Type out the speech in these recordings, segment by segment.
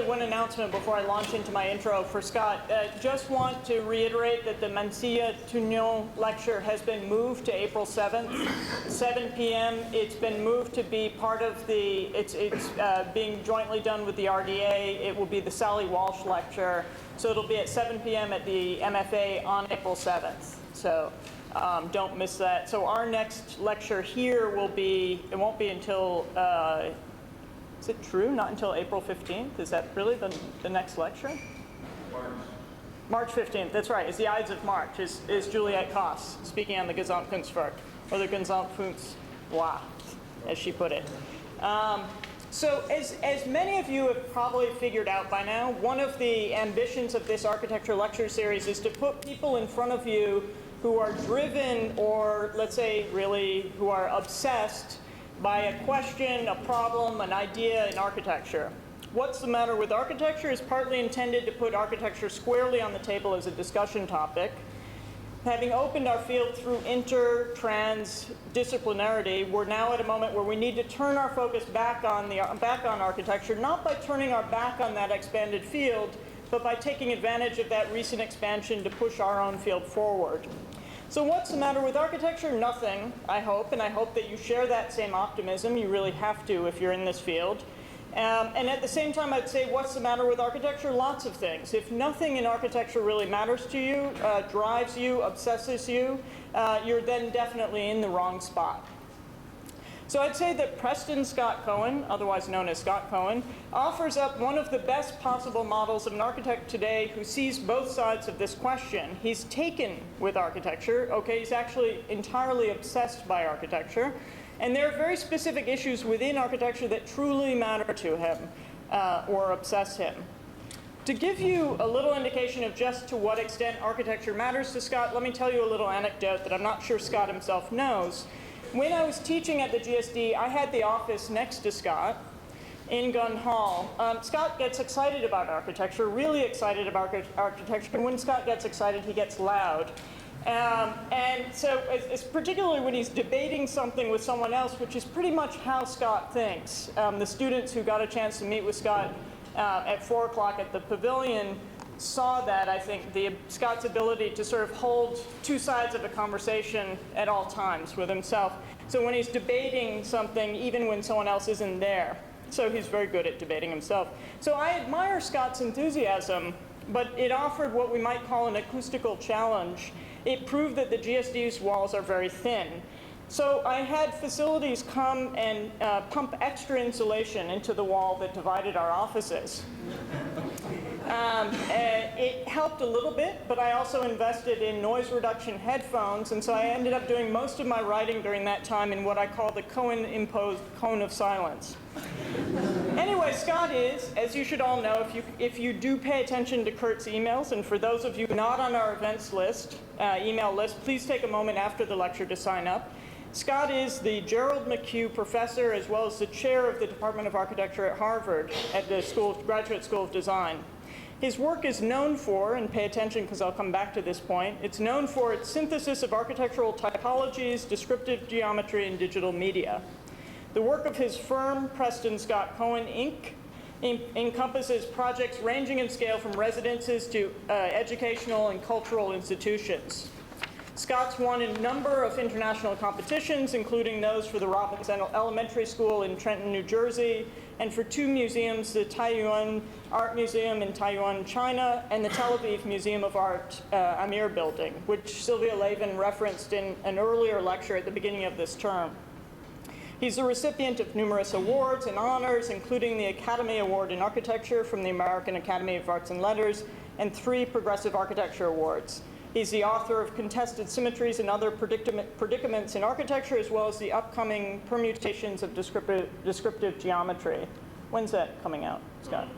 one announcement before I launch into my intro for Scott. Just want to reiterate that the Mancia Tunion lecture has been moved to April 7th, 7 p.m. It's been moved to be part of the, it's being jointly done with the RDA. It will be the Sally Walsh lecture. So it'll be at 7 p.m. at the MFA on April 7th. So don't miss that. So our next lecture here will be, it won't be until, is it true? Not until April 15th? Is that really the next lecture? March 15th, that's right. It's the Ides of March, is Juliette Koss speaking on the Gesamtkunstwerk, or the Gesamtkunstwerk, as she put it. So as many of you have probably figured out by now, one of the ambitions of this architecture lecture series is to put people in front of you who are driven, or let's say really who are obsessed by a question, a problem, an idea in architecture. What's the matter with architecture is partly intended to put architecture squarely on the table as a discussion topic. Having opened our field through inter-trans-disciplinarity, we're now at a moment where we need to turn our focus back on architecture, not by turning our back on that expanded field, but by taking advantage of that recent expansion to push our own field forward. So what's the matter with architecture? Nothing, I hope, and I hope that you share that same optimism. You really have to if you're in this field. And at the same time, I'd say, what's the matter with architecture? Lots of things. If nothing in architecture really matters to you, drives you, obsesses you, you're then definitely in the wrong spot. So I'd say that Preston Scott Cohen, otherwise known as Scott Cohen, offers up one of the best possible models of an architect today who sees both sides of this question. He's taken with architecture, okay, he's actually entirely obsessed by architecture, and there are very specific issues within architecture that truly matter to him or obsess him. To give you a little indication of just to what extent architecture matters to Scott, let me tell you a little anecdote that I'm not sure Scott himself knows. When I was teaching at the GSD, I had the office next to Scott in Gunn Hall. Scott gets excited about architecture, really excited about architecture, and when Scott gets excited, he gets loud. And so it's particularly when he's debating something with someone else, which is pretty much how Scott thinks. The students who got a chance to meet with Scott at 4 o'clock at the pavilion saw that, I think, Scott's ability to sort of hold two sides of a conversation at all times with himself. So when he's debating something, even when someone else isn't there. So he's very good at debating himself. So I admire Scott's enthusiasm, but it offered what we might call an acoustical challenge. It proved that the GSD's walls are very thin. So I had facilities come and pump extra insulation into the wall that divided our offices. It helped a little bit, but I also invested in noise reduction headphones, and so I ended up doing most of my writing during that time in what I call the Cohen-imposed cone of silence. Anyway, Scott is, as you should all know, if you do pay attention to Kurt's emails, and for those of you not on our events list, email list, please take a moment after the lecture to sign up. Scott is the Gerald McHugh Professor, as well as the chair of the Department of Architecture at Harvard at the Graduate School of Design. His work is known for, and pay attention because I'll come back to this point, it's known for its synthesis of architectural typologies, descriptive geometry, and digital media. The work of his firm, Preston Scott Cohen, Inc., encompasses projects ranging in scale from residences to educational and cultural institutions. Scott's won a number of international competitions, including those for the Robbins Elementary School in Trenton, New Jersey, and for 2 museums, the Taiyuan Art Museum in Taiyuan, China, and the Tel Aviv Museum of Art Amir Building, which Sylvia Lavin referenced in an earlier lecture at the beginning of this term. He's the recipient of numerous awards and honors, including the Academy Award in Architecture from the American Academy of Arts and Letters, and 3 Progressive Architecture Awards. He's the author of Contested Symmetries and Other Predicaments in Architecture, as well as the upcoming Permutations of Descriptive Geometry. When's that coming out, Scott?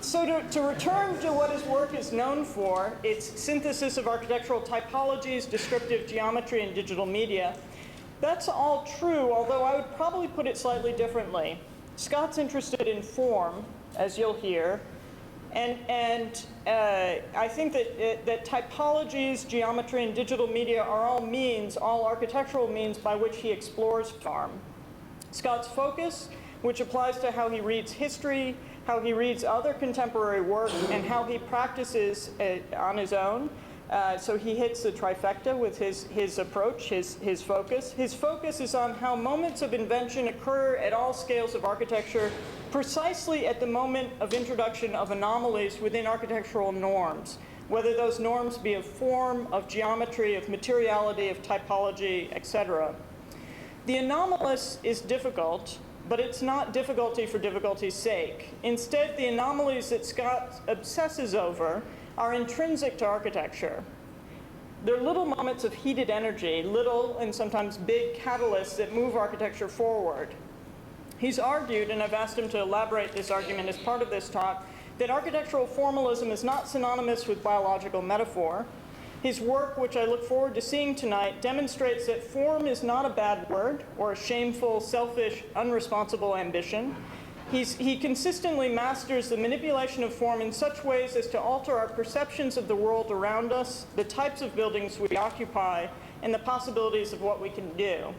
So to return to what his work is known for, its synthesis of architectural typologies, descriptive geometry, and digital media. That's all true, although I would probably put it slightly differently. Scott's interested in form, as you'll hear, and I think that typologies, geometry, and digital media are all architectural means by which he explores form. Scott's focus which applies to how he reads history, how he reads other contemporary work, and how he practices on his own. So he hits the trifecta with his approach, his focus. His focus is on how moments of invention occur at all scales of architecture, precisely at the moment of introduction of anomalies within architectural norms, whether those norms be of form, of geometry, of materiality, of typology, etc. The anomalous is difficult, but it's not difficulty for difficulty's sake. Instead, the anomalies that Scott obsesses over are intrinsic to architecture. They're little moments of heated energy, little and sometimes big catalysts that move architecture forward. He's argued, and I've asked him to elaborate this argument as part of this talk, that architectural formalism is not synonymous with biological metaphor. His work, which I look forward to seeing tonight, demonstrates that form is not a bad word or a shameful, selfish, unresponsible ambition. He consistently masters the manipulation of form in such ways as to alter our perceptions of the world around us, the types of buildings we occupy, and the possibilities of what we can do.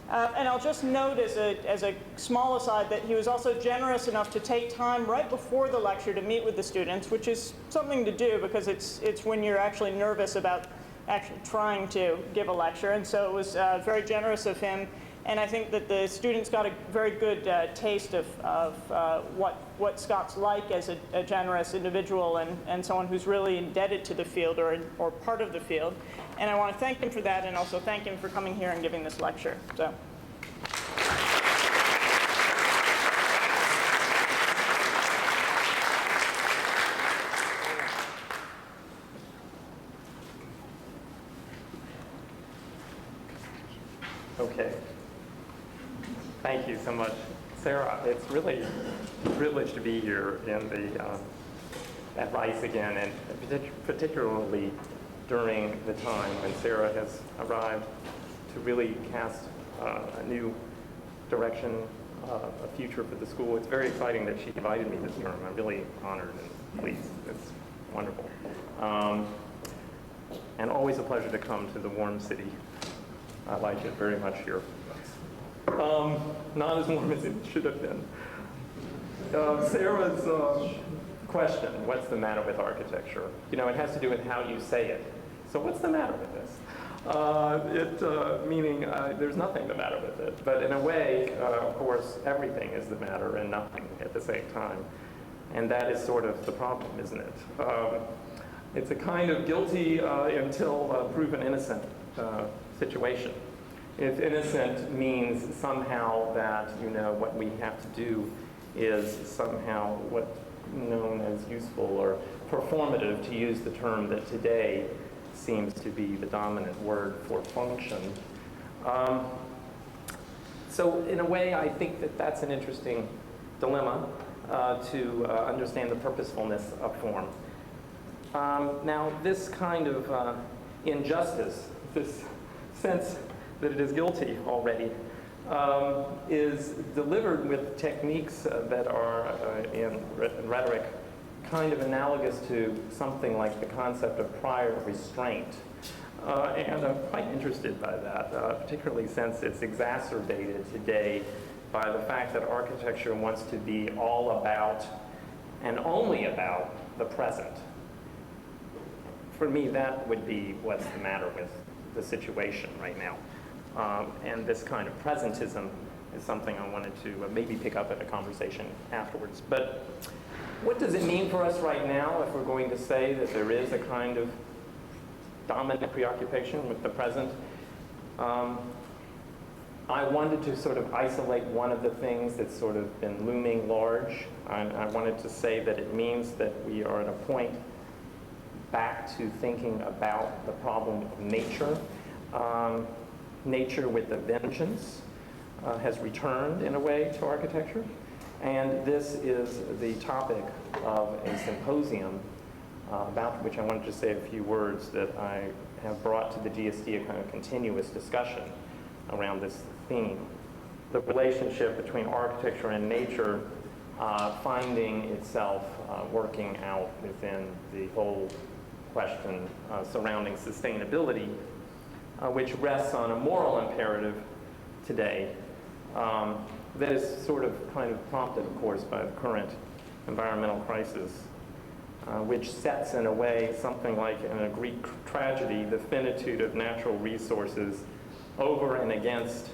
And I'll just note as a small aside that he was also generous enough to take time right before the lecture to meet with the students, which is something to do because it's when you're actually nervous about actually trying to give a lecture. And so it was very generous of him. And I think that the students got a very good taste of what Scott's like as a generous individual and someone who's really indebted to the field or part of the field. And I want to thank him for that and also thank him for coming here and giving this lecture. So. Okay. Thank you so much, Sarah. It's really a privilege to be here at Rice again, and particularly during the time when Sarah has arrived to really cast a new direction, a future for the school. It's very exciting that she invited me this term. I'm really honored and pleased. It's wonderful. And always a pleasure to come to the warm city. I like it very much here. Not as warm as it should have been. Sarah's question, what's the matter with architecture? You know, it has to do with how you say it. So what's the matter with this? Meaning there's nothing the matter with it. But in a way, of course, everything is the matter and nothing at the same time. And that is sort of the problem, isn't it? It's a kind of guilty until proven innocent situation. If innocent means somehow that, you know, what we have to do is somehow what's known as useful or performative, to use the term that today seems to be the dominant word for function. So in a way, I think that that's an interesting dilemma to understand the purposefulness of form. Now, this kind of injustice, this sense that it is guilty already, is delivered with techniques that are in rhetoric kind of analogous to something like the concept of prior restraint. And I'm quite interested by that, particularly since it's exacerbated today by the fact that architecture wants to be all about and only about the present. For me, that would be what's the matter with the situation right now. And this kind of presentism is something I wanted to maybe pick up in a conversation afterwards. But what does it mean for us right now if we're going to say that there is a kind of dominant preoccupation with the present? I wanted to sort of isolate one of the things that's sort of been looming large. I wanted to say that it means that we are at a point back to thinking about the problem of nature. Nature with a vengeance has returned, in a way, to architecture. And this is the topic of a symposium about which I wanted to say a few words that I have brought to the GSD, a kind of continuous discussion around this theme. The relationship between architecture and nature finding itself working out within the whole question surrounding sustainability, which rests on a moral imperative today that is sort of kind of prompted, of course, by the current environmental crisis, which sets in a way something like in a Greek tragedy, the finitude of natural resources over and against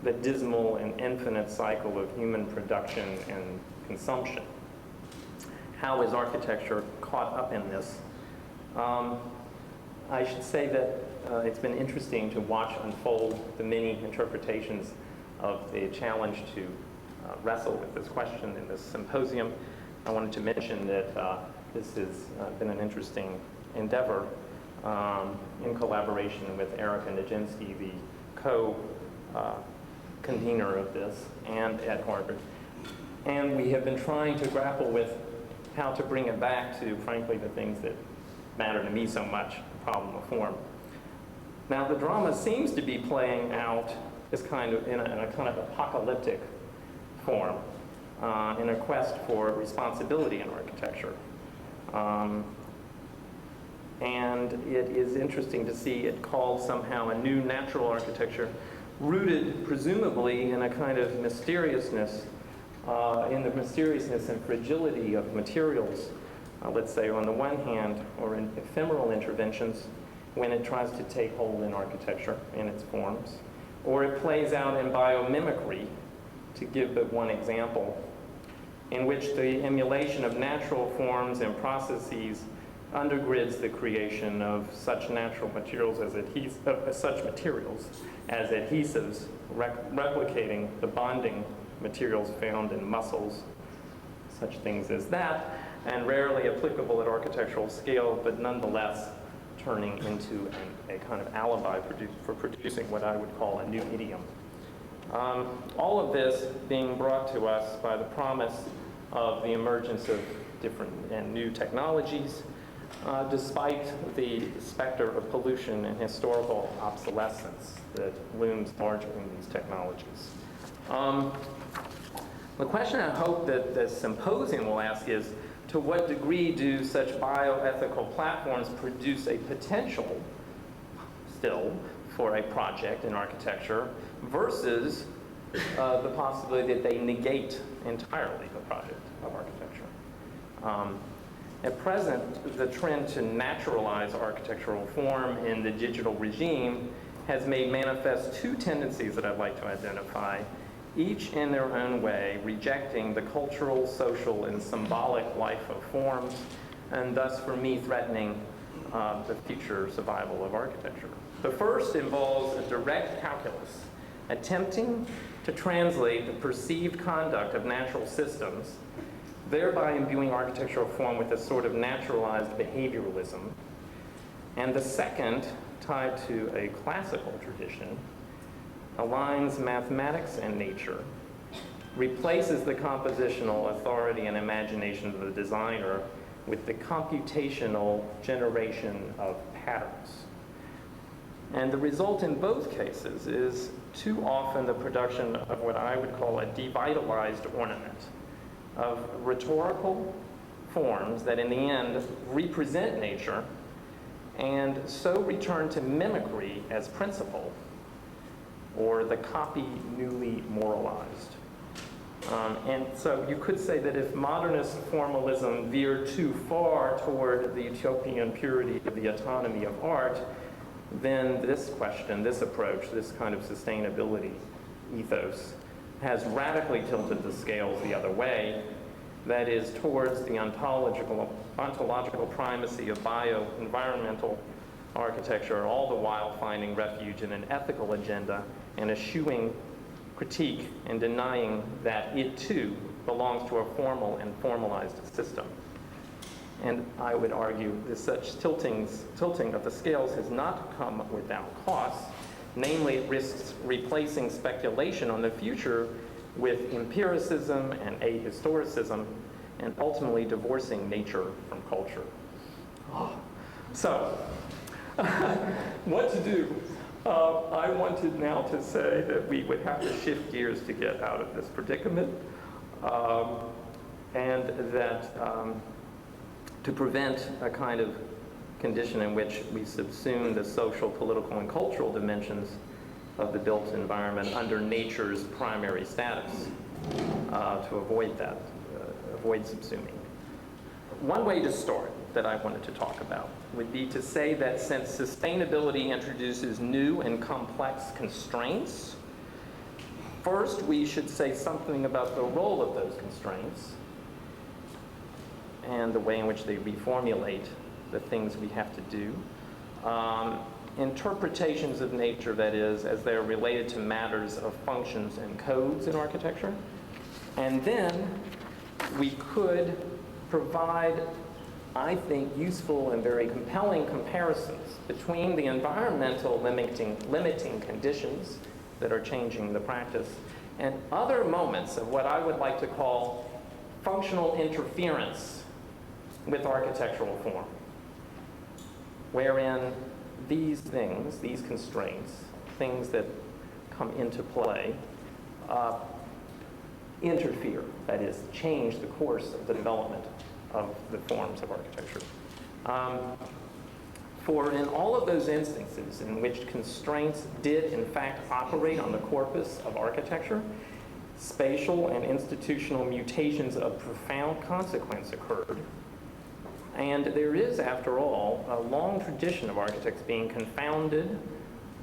the dismal and infinite cycle of human production and consumption. How is architecture caught up in this? I should say that it's been interesting to watch unfold the many interpretations of the challenge to wrestle with this question in this symposium. I wanted to mention that this has been an interesting endeavor in collaboration with Erica Nijinsky, the co-convener of this, and at Harvard. And we have been trying to grapple with how to bring it back to, frankly, the things that matter to me so much, the problem of form. Now, the drama seems to be playing out as kind of in a kind of apocalyptic form, in a quest for responsibility in architecture. And it is interesting to see it called somehow a new natural architecture, rooted presumably in a kind of mysteriousness, in the mysteriousness and fragility of materials, let's say on the one hand, or in ephemeral interventions when it tries to take hold in architecture in its forms, or it plays out in biomimicry, to give but one example, in which the emulation of natural forms and processes undergirds the creation of such natural materials as adhesives, replicating the bonding materials found in muscles, such things as that, and rarely applicable at architectural scale, but nonetheless turning into a kind of alibi for producing what I would call a new idiom. All of this being brought to us by the promise of the emergence of different and new technologies, despite the specter of pollution and historical obsolescence that looms large in these technologies. The question I hope that the symposium will ask is, to what degree do such bioethical platforms produce a potential still for a project in architecture versus the possibility that they negate entirely the project of architecture. At present, the trend to naturalize architectural form in the digital regime has made manifest two tendencies that I'd like to identify, each in their own way rejecting the cultural, social, and symbolic life of forms, and thus, for me, threatening the future survival of architecture. The first involves a direct calculus, attempting to translate the perceived conduct of natural systems, thereby imbuing architectural form with a sort of naturalized behavioralism. And the second, tied to a classical tradition, aligns mathematics and nature, replaces the compositional authority and imagination of the designer with the computational generation of patterns. And the result in both cases is too often the production of what I would call a devitalized ornament of rhetorical forms that in the end represent nature and so return to mimicry as principle, or the copy newly moralized. And so you could say that if modernist formalism veered too far toward the utopian purity of the autonomy of art, then this question, this approach, this kind of sustainability ethos has radically tilted the scales the other way, that is, towards the ontological primacy of bio-environmental architecture, all the while finding refuge in an ethical agenda and eschewing critique and denying that it too belongs to a formal and formalized system. And I would argue that such tilting of the scales has not come without costs. Namely, it risks replacing speculation on the future with empiricism and ahistoricism, and ultimately divorcing nature from culture. So, what to do? I wanted now to say that we would have to shift gears to get out of this predicament, and that to prevent a kind of condition in which we subsume the social, political, and cultural dimensions of the built environment under nature's primary status to avoid that, avoid subsuming. One way to start that I wanted to talk about would be to say that since sustainability introduces new and complex constraints, first we should say something about the role of those constraints and the way in which they reformulate the things we have to do. Interpretations of nature, that is, as they're related to matters of functions and codes in architecture. And then we could provide, I think, useful and very compelling comparisons between the environmental limiting conditions that are changing the practice and other moments of what I would like to call functional interference with architectural form, wherein these things, these constraints, things that come into play, interfere, that is, change the course of the development of the forms of architecture. For in all of those instances in which constraints did in fact operate on the corpus of architecture, spatial and institutional mutations of profound consequence occurred. And there is, after all, a long tradition of architects being confounded,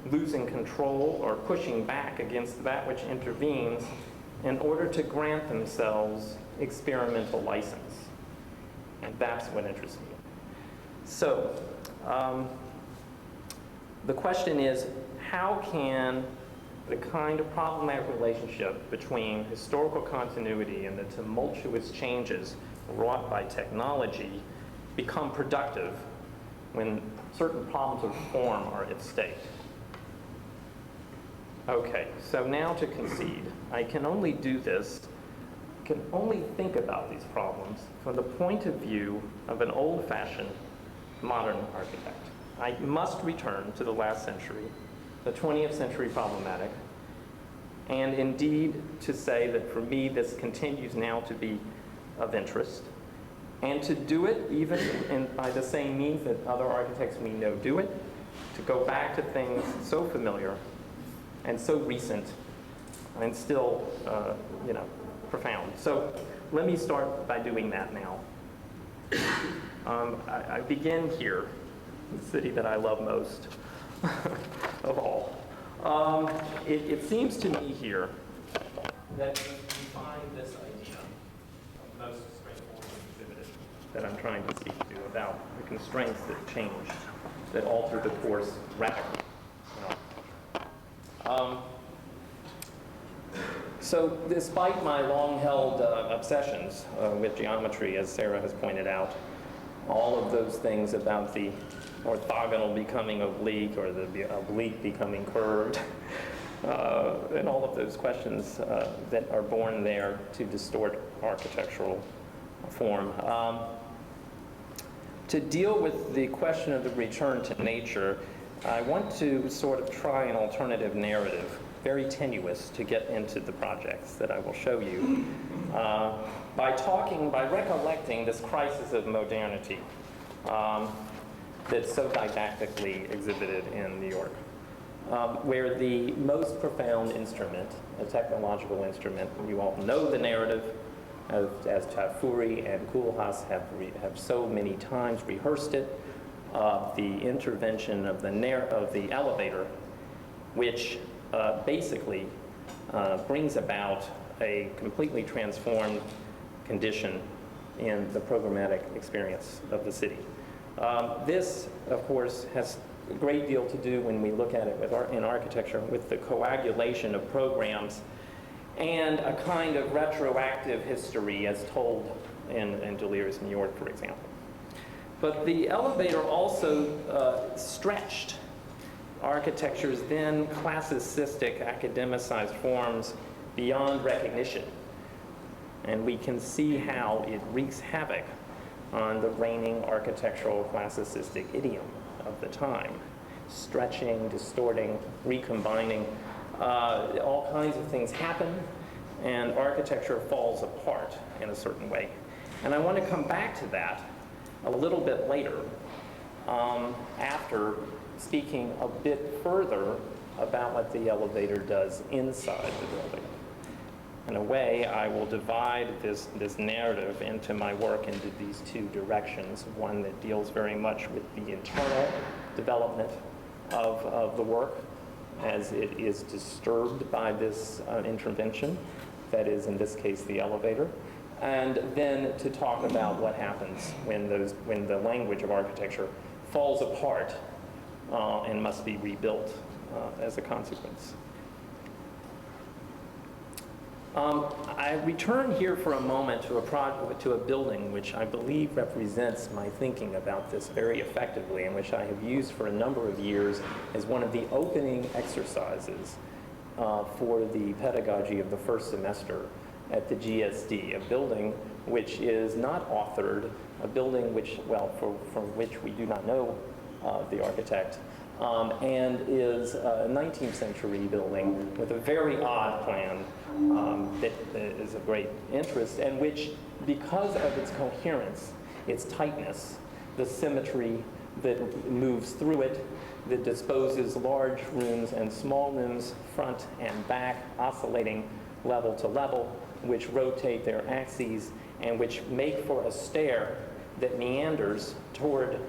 losing control, or pushing back against that which intervenes in order to grant themselves experimental license. And that's what interests me. So, the question is, how can the kind of problematic relationship between historical continuity and the tumultuous changes wrought by technology become productive when certain problems of form are at stake? Okay, so now to concede. I can only do this, can only think about these problems from the point of view of an old-fashioned modern architect. I must return to the last century, the 20th century problematic, and indeed to say that for me this continues now to be of interest, and to do it even by the same means that other architects we know do it, to go back to things so familiar and so recent and still, profound. So let me start by doing that now. I begin here, the city that I love most of all. It seems to me here that we find this idea of most straightforward exhibited that I'm trying to speak to about the constraints that change, that alter the course radically. So despite my long-held obsessions with geometry, as Sarah has pointed out, all of those things about the orthogonal becoming oblique or the oblique becoming curved, and all of those questions that are born there to distort architectural form. To deal with the question of the return to nature, I want to sort of try an alternative narrative, very tenuous, to get into the projects that I will show you, by recollecting this crisis of modernity that's so didactically exhibited in New York, where the most profound instrument, a technological instrument, you all know the narrative, as Tafuri and Koolhaas have so many times rehearsed it, the intervention of the elevator, which basically brings about a completely transformed condition in the programmatic experience of the city. This, of course, has a great deal to do when we look at it in architecture with the coagulation of programs and a kind of retroactive history as told in Delirious New York, for example. But the elevator also stretched architecture's then classicistic, academicized forms beyond recognition. And we can see how it wreaks havoc on the reigning architectural classicistic idiom of the time. Stretching, distorting, recombining, all kinds of things happen, and architecture falls apart in a certain way. And I want to come back to that a little bit later, after speaking a bit further about what the elevator does inside the building. In a way, I will divide this narrative into my work into these two directions. One that deals very much with the internal development of the work as it is disturbed by this intervention, that is, in this case, the elevator. And then to talk about what happens when the language of architecture falls apart and must be rebuilt as a consequence. I return here for a moment to a building which I believe represents my thinking about this very effectively, and which I have used for a number of years as one of the opening exercises for the pedagogy of the first semester at the GSD, a building which is not authored, a building which, well, from which we do not know the architect, and is a 19th century building with a very odd plan that is of great interest, and which, because of its coherence, its tightness, the symmetry that moves through it, that disposes large rooms and small rooms, front and back, oscillating level to level, which rotate their axes, and which make for a stair that meanders toward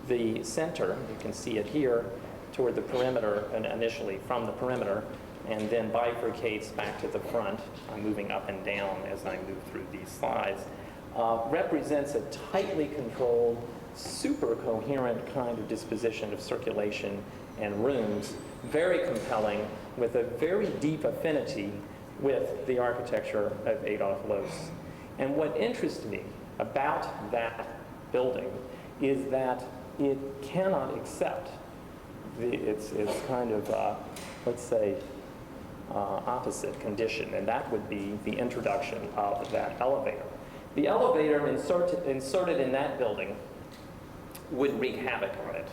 the center. You can see it here, toward the perimeter, and initially from the perimeter, and then bifurcates back to the front. I'm moving up and down as I move through these slides. Represents a tightly controlled, super coherent kind of disposition of circulation and rooms, very compelling, with a very deep affinity with the architecture of Adolf Loos. And what interests me about that building is that it cannot accept its kind of, let's say, opposite condition, and that would be the introduction of that elevator. The elevator inserted in that building would wreak havoc on it.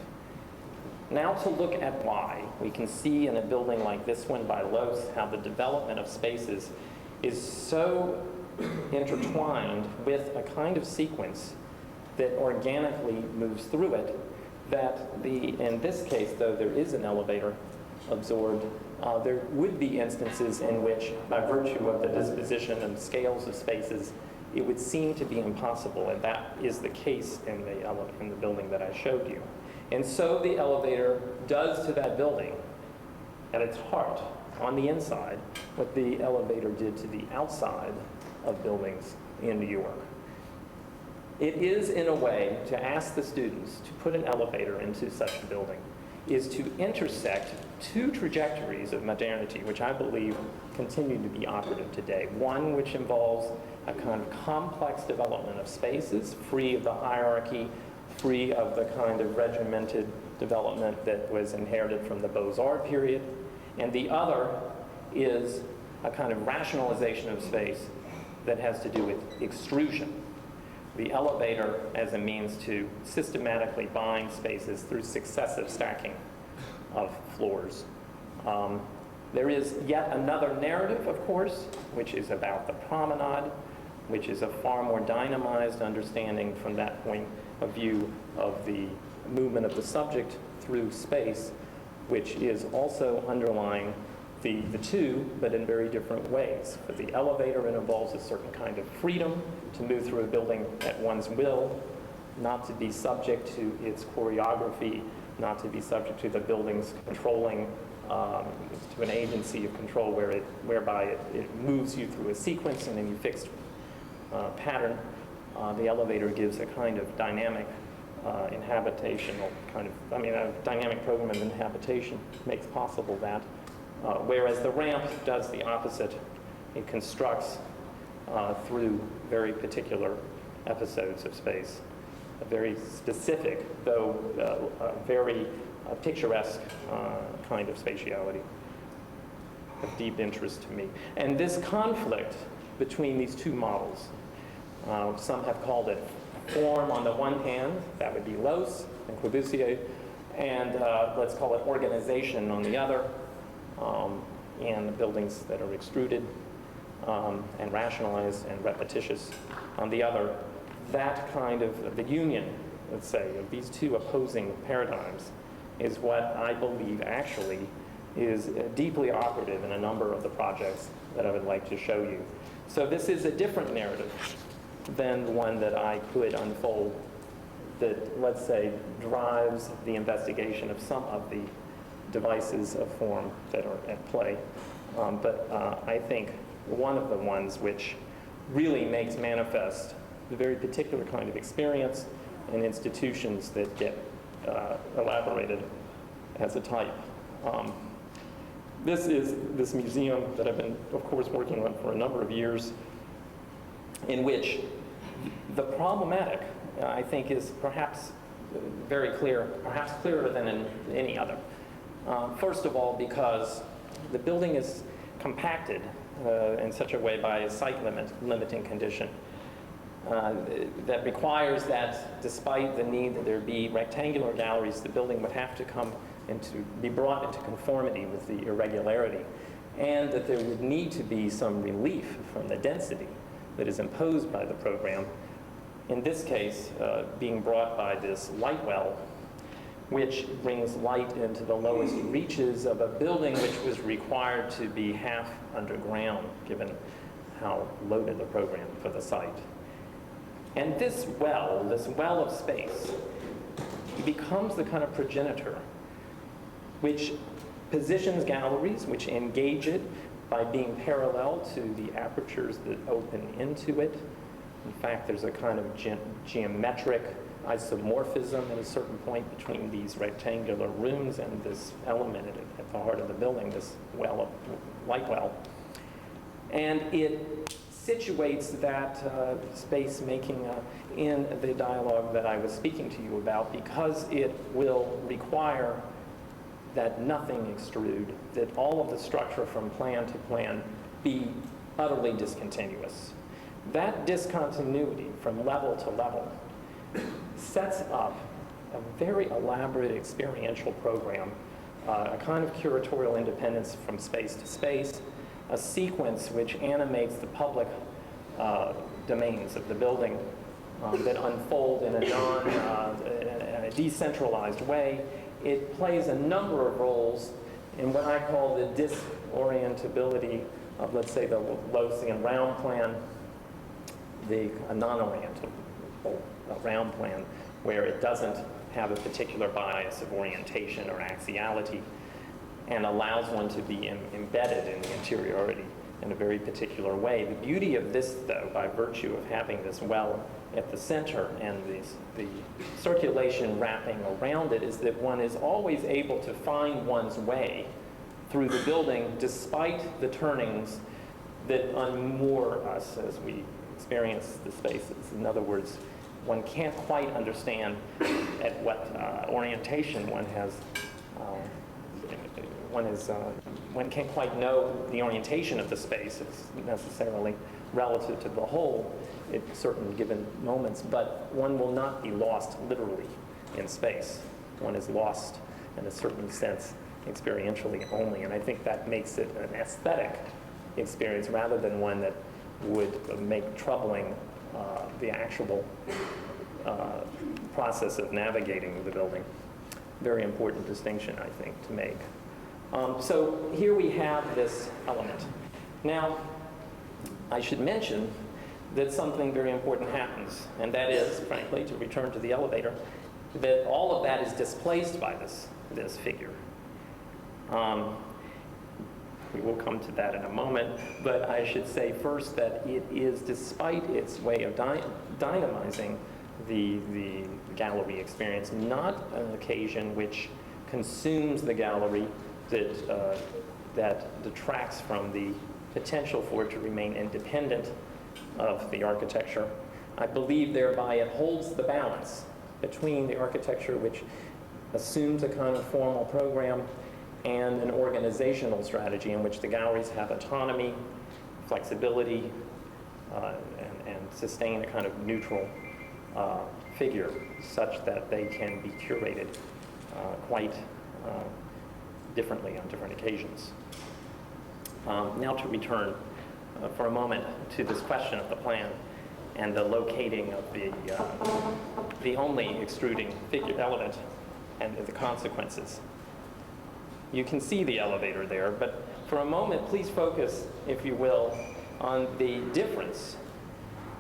Now to look at why, we can see in a building like this one by Loos how the development of spaces is so intertwined with a kind of sequence that organically moves through it, that in this case, though there is an elevator absorbed, there would be instances in which, by virtue of the disposition and scales of spaces, it would seem to be impossible, and that is the case in the building that I showed you. And so the elevator does to that building, at its heart, on the inside, what the elevator did to the outside of buildings in New York. It is, in a way, to ask the students to put an elevator into such a building, is to intersect two trajectories of modernity, which I believe continue to be operative today. One which involves a kind of complex development of spaces, free of the hierarchy, free of the kind of regimented development that was inherited from the Beaux-Arts period. And the other is a kind of rationalization of space that has to do with extrusion. The elevator as a means to systematically bind spaces through successive stacking of floors. There is yet another narrative, of course, which is about the promenade, which is a far more dynamized understanding from that point of view of the movement of the subject through space, which is also underlying the two, but in very different ways. For the elevator, it involves a certain kind of freedom to move through a building at one's will, not to be subject to its choreography, not to be subject to the building's controlling, to an agency of control whereby it moves you through a sequence and then you fixed pattern. The elevator gives a kind of dynamic inhabitational kind of, a dynamic program of inhabitation makes possible that. Whereas the ramp does the opposite. It constructs through very particular episodes of space, a very specific, though very picturesque kind of spatiality of deep interest to me. And this conflict between these two models, some have called it form on the one hand, that would be Loos and Corbusier, and let's call it organization on the other, and the buildings that are extruded and rationalized and repetitious on the other. That kind of, the union, let's say, of these two opposing paradigms is what I believe actually is deeply operative in a number of the projects that I would like to show you. So this is a different narrative than the one that I could unfold that, let's say, drives the investigation of some of the devices of form that are at play. But I think one of the ones which really makes manifest the very particular kind of experience and institutions that get elaborated as a type. This is this museum that I've been, of course, working on for a number of years, in which the problematic, I think, is perhaps very clear, perhaps clearer than in any other. First of all, because the building is compacted in such a way by a site limiting condition that requires that, despite the need that there be rectangular galleries, the building would have to come into, be brought into conformity with the irregularity, and that there would need to be some relief from the density that is imposed by the program, in this case being brought by this light well, which brings light into the lowest reaches of a building which was required to be half underground, given how loaded the program for the site. And this well of space, becomes the kind of progenitor which positions galleries, which engage it by being parallel to the apertures that open into it. In fact, there's a kind of geometric isomorphism at a certain point between these rectangular rooms and this element at the heart of the building, this light well. And it situates that space making in the dialogue that I was speaking to you about, because it will require that nothing extrude, that all of the structure from plan to plan be utterly discontinuous. That discontinuity from level to level sets up a very elaborate experiential program, a kind of curatorial independence from space to space, a sequence which animates the public domains of the building that unfold in a decentralized way. It plays a number of roles in what I call the disorientability of, let's say, the Lothian round plan, the non-orientable round plan, where it doesn't have a particular bias of orientation or axiality, and allows one to be embedded in the interiority in a very particular way. The beauty of this, though, by virtue of having this well at the center and the circulation wrapping around it, is that one is always able to find one's way through the building despite the turnings that unmoor us as we experience the spaces. In other words, one can't quite understand at what orientation one has. One can't quite know the orientation of the space. It's necessarily relative to the whole at certain given moments, but one will not be lost literally in space. One is lost in a certain sense experientially only, and I think that makes it an aesthetic experience rather than one that would make troubling the actual process of navigating the building. Very important distinction, I think, to make. So here we have this element. Now, I should mention that something very important happens, and that is, frankly, to return to the elevator, that all of that is displaced by this figure. We will come to that in a moment, but I should say first that it is, despite its way of dynamizing the gallery experience, not an occasion which consumes the gallery, that detracts from the potential for it to remain independent of the architecture. I believe thereby it holds the balance between the architecture, which assumes a kind of formal program, and an organizational strategy in which the galleries have autonomy, flexibility, and sustain a kind of neutral figure such that they can be curated quite differently on different occasions. Now to return for a moment to this question of the plan and the locating of the only extruding figure element and the consequences. You can see the elevator there, but for a moment, please focus, if you will, on the difference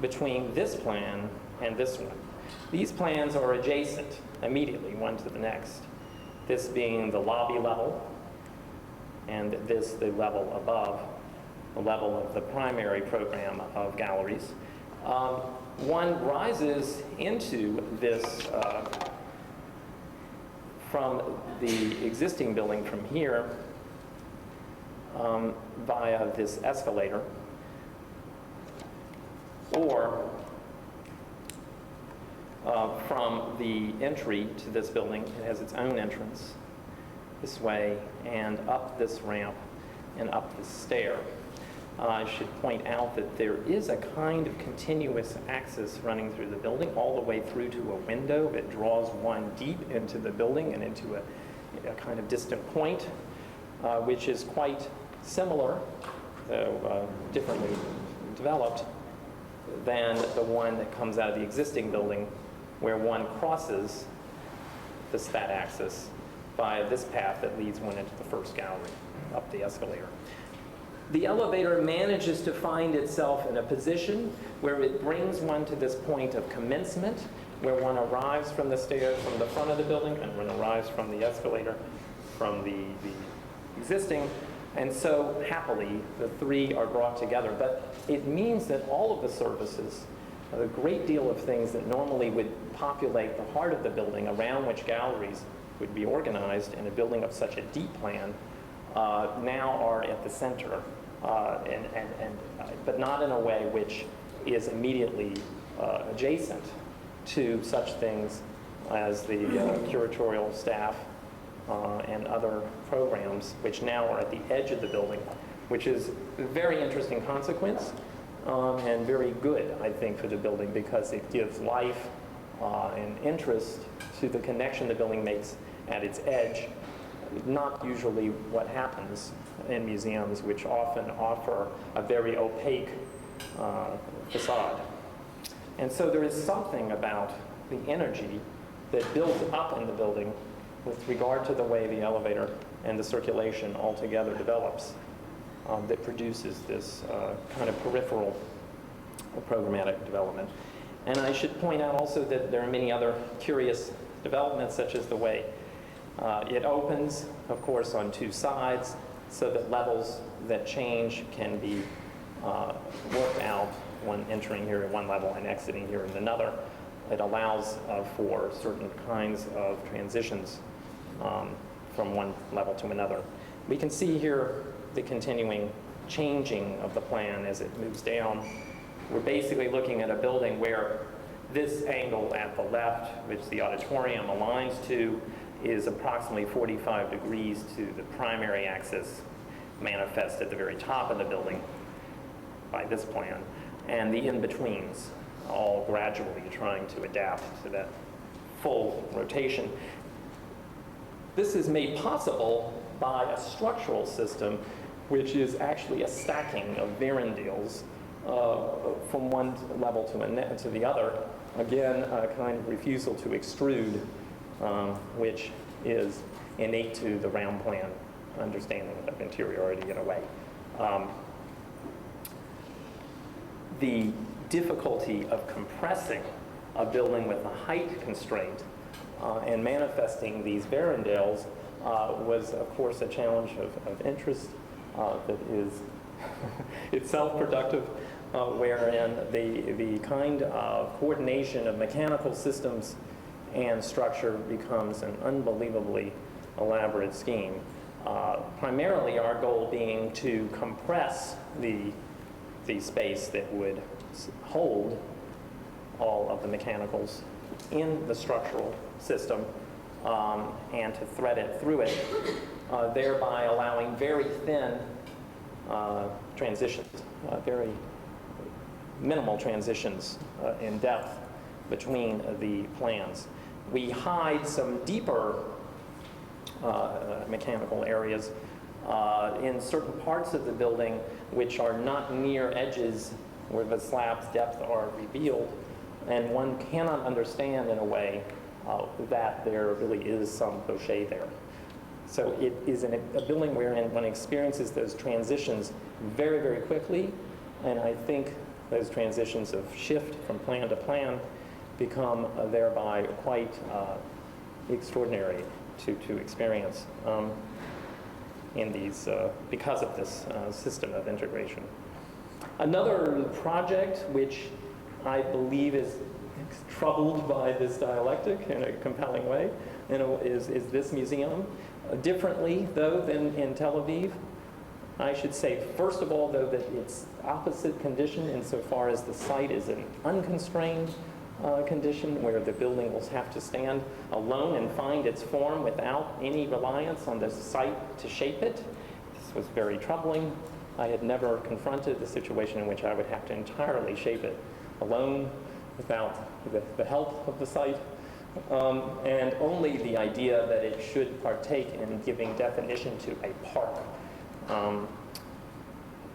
between this plan and this one. These plans are adjacent immediately, one to the next. This being the lobby level, and this the level above, the level of the primary program of galleries. One rises into this from the existing building from here via this escalator, or from the entry to this building. It has its own entrance this way, and up this ramp and up this stair. I should point out that there is a kind of continuous axis running through the building all the way through to a window that draws one deep into the building and into a kind of distant point, which is quite similar, though differently developed, than the one that comes out of the existing building, where one crosses that axis by this path that leads one into the first gallery, up the escalator. The elevator manages to find itself in a position where it brings one to this point of commencement, where one arrives from the stairs from the front of the building, and one arrives from the escalator from the existing. And so happily, the three are brought together. But it means that all of the services, a great deal of things that normally would populate the heart of the building, around which galleries would be organized in a building of such a deep plan, now are at the center, but not in a way which is immediately adjacent to such things as the curatorial staff and other programs, which now are at the edge of the building, which is a very interesting consequence and very good, I think, for the building, because it gives life and interest to the connection the building makes at its edge. Not usually what happens in museums, which often offer a very opaque facade. And so there is something about the energy that builds up in the building with regard to the way the elevator and the circulation altogether develops that produces this kind of peripheral programmatic development. And I should point out also that there are many other curious developments, such as the way it opens, of course, on two sides, so that levels that change can be worked out, one entering here at one level and exiting here in another. It allows for certain kinds of transitions from one level to another. We can see here the continuing changing of the plan as it moves down. We're basically looking at a building where this angle at the left, which the auditorium aligns to, is approximately 45 degrees to the primary axis manifest at the very top of the building by this plan, and the in-betweens all gradually trying to adapt to that full rotation. This is made possible by a structural system which is actually a stacking of verandails from one level to the other. Again, a kind of refusal to extrude, which is innate to the round plan understanding of interiority in a way. The difficulty of compressing a building with a height constraint and manifesting these verandails was, of course, a challenge of interest that is itself productive, wherein the kind of coordination of mechanical systems and structure becomes an unbelievably elaborate scheme. Primarily our goal being to compress the space that would hold all of the mechanicals in the structural system and to thread it through it, thereby allowing very thin transitions, very minimal transitions in depth between the plans. We hide some deeper mechanical areas in certain parts of the building which are not near edges where the slab's depth are revealed, and one cannot understand in a way that there really is some crochet there. So it is a building wherein one experiences those transitions very, very quickly, and I think those transitions of shift from plan to plan become thereby quite extraordinary to experience in these, because of this system of integration. Another project which I believe is troubled by this dialectic in a compelling way, is this museum. Differently, though, than in Tel Aviv, I should say, first of all, though, that it's opposite condition insofar as the site is an unconstrained condition where the building will have to stand alone and find its form without any reliance on the site to shape it. This was very troubling. I had never confronted the situation in which I would have to entirely shape it alone without the help of the site. And only the idea that it should partake in giving definition to a park.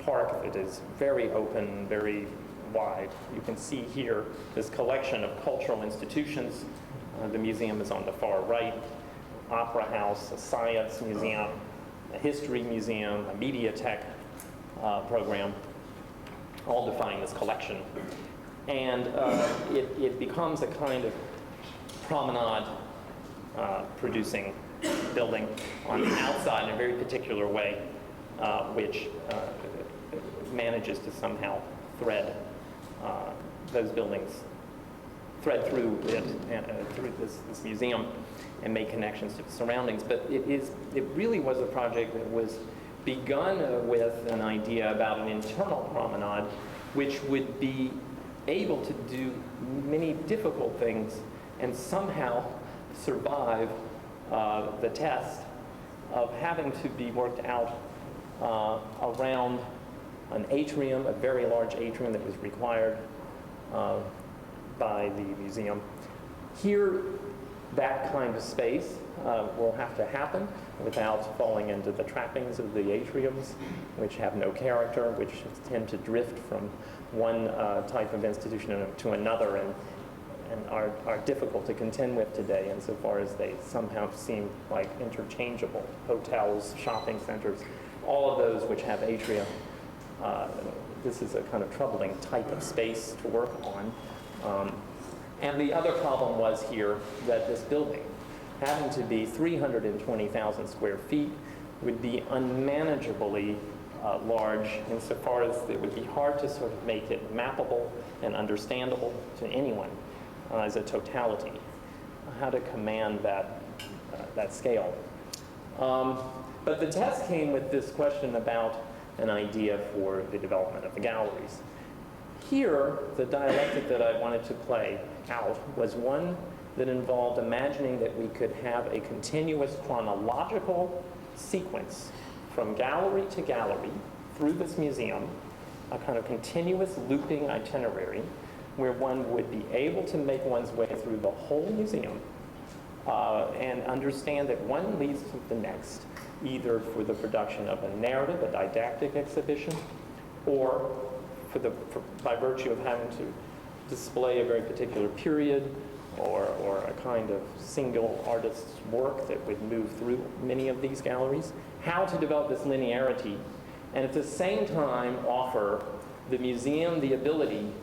Park that is very open, very wide. You can see here this collection of cultural institutions. The museum is on the far right. Opera House, a science museum, a history museum, a mediatek program, all define this collection. And it becomes a kind of promenade producing building on the outside in a very particular way, which manages to somehow thread those buildings, thread through it, through this museum, and make connections to the surroundings. But it really was a project that was begun with an idea about an internal promenade, which would be able to do many difficult things and somehow survive the test of having to be worked out around an atrium, a very large atrium that was required by the museum. Here, that kind of space will have to happen without falling into the trappings of the atriums, which have no character, which tend to drift from one type of institution to another, and are difficult to contend with today insofar as they somehow seem like interchangeable. Hotels, shopping centers, all of those which have atria. This is a kind of troubling type of space to work on. And the other problem was here that this building, having to be 320,000 square feet, would be unmanageably large insofar as it would be hard to sort of make it mappable and understandable to anyone as a totality, how to command that scale. But the test came with this question about an idea for the development of the galleries. Here, the dialectic that I wanted to play out was one that involved imagining that we could have a continuous chronological sequence from gallery to gallery through this museum, a kind of continuous looping itinerary where one would be able to make one's way through the whole museum and understand that one leads to the next, either for the production of a narrative, a didactic exhibition, or by virtue of having to display a very particular period or a kind of single artist's work that would move through many of these galleries, how to develop this linearity, and at the same time offer the museum the ability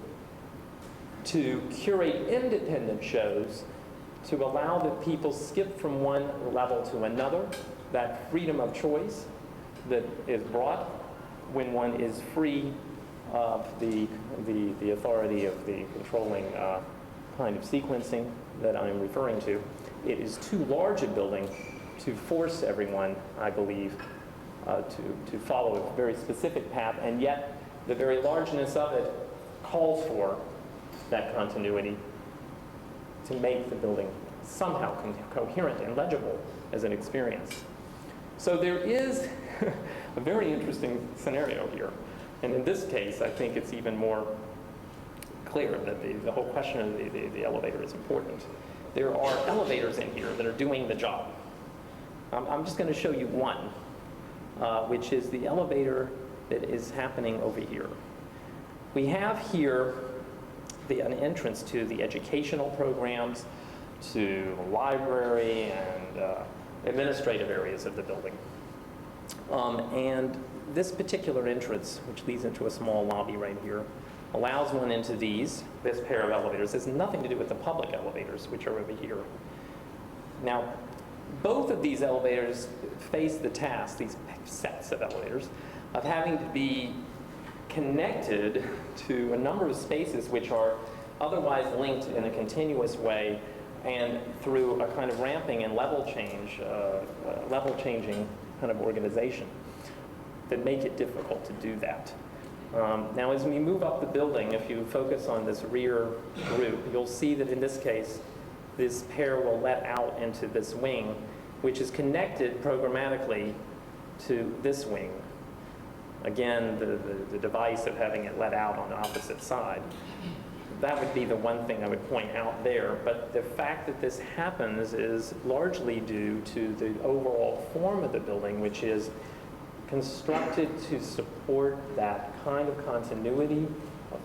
to curate independent shows to allow the people skip from one level to another, that freedom of choice that is brought when one is free of the authority of the controlling kind of sequencing that I'm referring to. It is too large a building to force everyone, I believe, to follow a very specific path, and yet the very largeness of it calls for that continuity to make the building somehow coherent and legible as an experience. So there is a very interesting scenario here. And in this case, I think it's even more clear that the whole question of the elevator is important. There are elevators in here that are doing the job. I'm just going to show you one, which is the elevator that is happening over here. We have here an entrance to the educational programs, to library and administrative areas of the building. And this particular entrance, which leads into a small lobby right here, allows one into this pair of elevators. It has nothing to do with the public elevators, which are over here. Now, both of these elevators face the task, these sets of elevators, of having to be connected to a number of spaces which are otherwise linked in a continuous way and through a kind of ramping and level changing kind of organization that make it difficult to do that. Now, as we move up the building, if you focus on this rear group, you'll see that in this case, this pair will let out into this wing, which is connected programmatically to this wing. Again, the device of having it let out on the opposite side. That would be the one thing I would point out there. But the fact that this happens is largely due to the overall form of the building, which is constructed to support that kind of continuity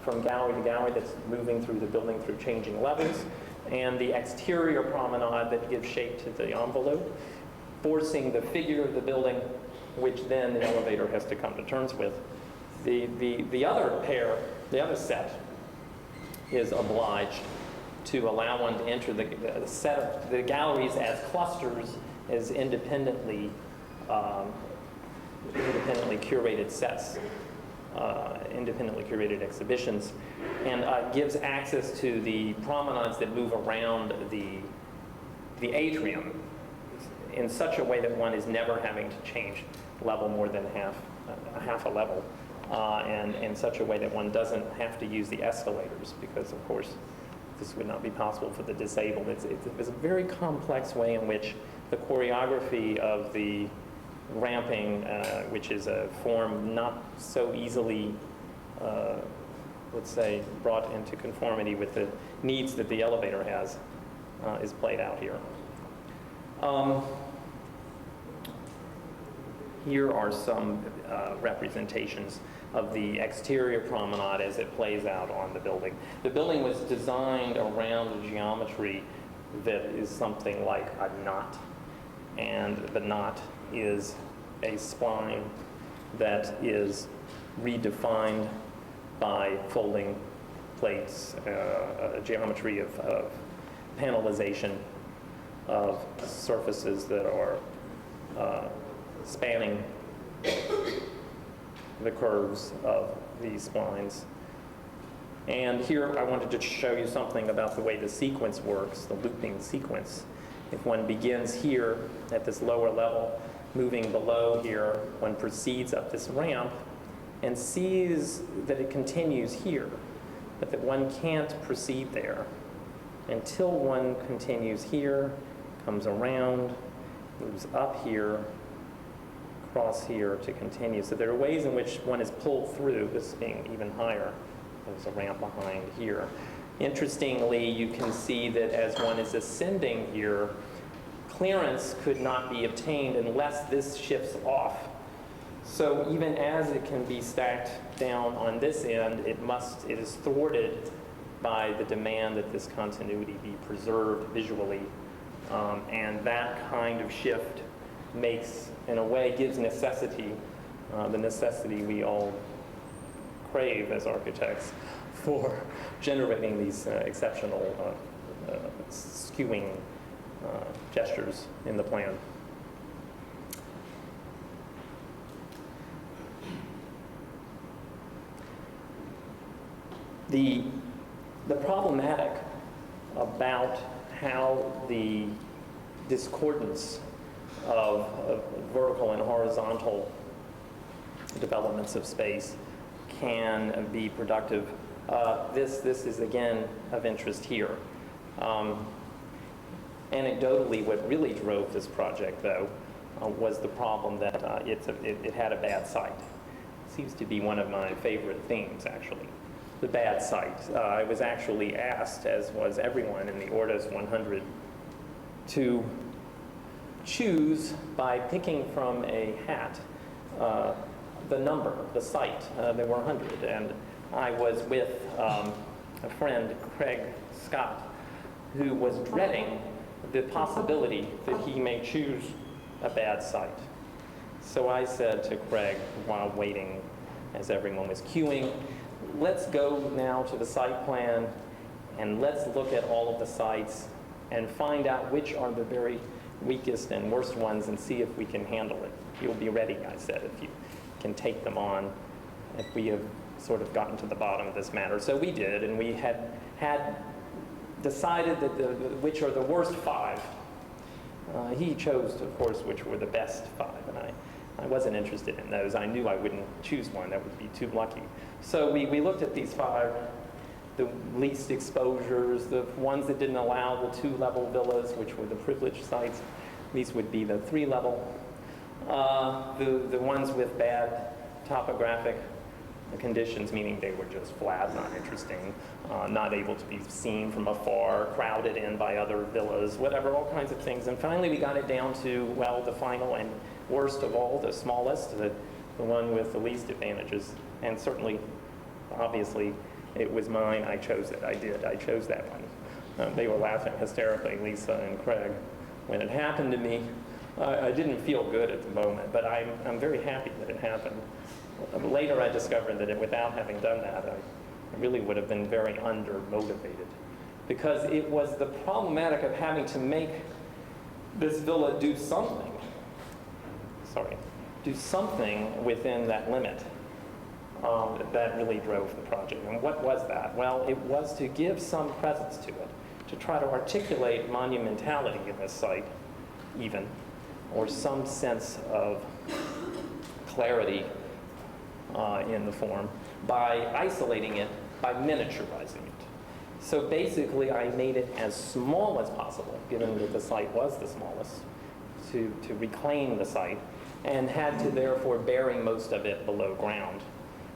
from gallery to gallery that's moving through the building through changing levels, and the exterior promenade that gives shape to the envelope, forcing the figure of the building, which then the elevator has to come to terms with. The other pair, the other set, is obliged to allow one to enter the set of the galleries as clusters, as independently curated sets, independently curated exhibitions, and gives access to the promenades that move around the atrium in such a way that one is never having to change level more than half a level, and in such a way that one doesn't have to use the escalators, because of course this would not be possible for the disabled. It's a very complex way in which the choreography of the ramping, which is a form not so easily, let's say, brought into conformity with the needs that the elevator has, is played out here. Here are some representations of the exterior promenade as it plays out on the building. The building was designed around a geometry that is something like a knot, and the knot is a spline that is redefined by folding plates, a geometry of panelization of surfaces that are spanning the curves of these splines. And here I wanted to show you something about the way the sequence works, the looping sequence. If one begins here at this lower level, moving below here, one proceeds up this ramp and sees that it continues here, but that one can't proceed there until one continues here, comes around, moves up here, across here to continue. So there are ways in which one is pulled through, this being even higher. There's a ramp behind here. Interestingly, you can see that as one is ascending here, clearance could not be obtained unless this shifts off. So even as it can be stacked down on this end, it is thwarted by the demand that this continuity be preserved visually. And that kind of shift makes, in a way, gives necessity, the necessity we all crave as architects for generating these exceptional skewing gestures in the plan. The problematic about how the discordance of vertical and horizontal developments of space can be productive. This is again of interest here. Anecdotally, what really drove this project, though, was the problem that it had a bad site. Seems to be one of my favorite themes, actually. The bad site. I was actually asked, as was everyone in the Ordos 100, to choose by picking from a hat the number, the site. There were 100, and I was with a friend, Craig Scott, who was dreading the possibility that he may choose a bad site. So I said to Craig, while waiting as everyone was queuing, let's go now to the site plan and let's look at all of the sites and find out which are the very weakest and worst ones and see if we can handle it. You'll be ready, I said, if you can take them on, if we have sort of gotten to the bottom of this matter. So we did, and we had decided that which are the worst 5. He chose, of course, which were the best 5, and I wasn't interested in those. I knew I wouldn't choose one. That would be too lucky. So we looked at these 5, the least exposures, the ones that didn't allow the 2-level villas, which were the privileged sites. These would be the 3-level. The ones with bad topographic conditions, meaning they were just flat, not interesting, not able to be seen from afar, crowded in by other villas, whatever, all kinds of things. And finally we got it down to, well, the final and worst of all, the smallest, the one with the least advantages. And certainly, obviously, it was mine. I chose it. I chose that one. They were laughing hysterically, Lisa and Craig. When it happened to me, I didn't feel good at the moment, but I'm very happy that it happened. Later I discovered that without having done that, I really would have been very under-motivated, because it was the problematic of having to make this villa do something within that limit that really drove the project. And what was that? Well, it was to give some presence to it, to try to articulate monumentality in this site, even, or some sense of clarity in the form by isolating it, by miniaturizing it. So basically I made it as small as possible, given that the site was the smallest, to reclaim the site, and had to therefore bury most of it below ground.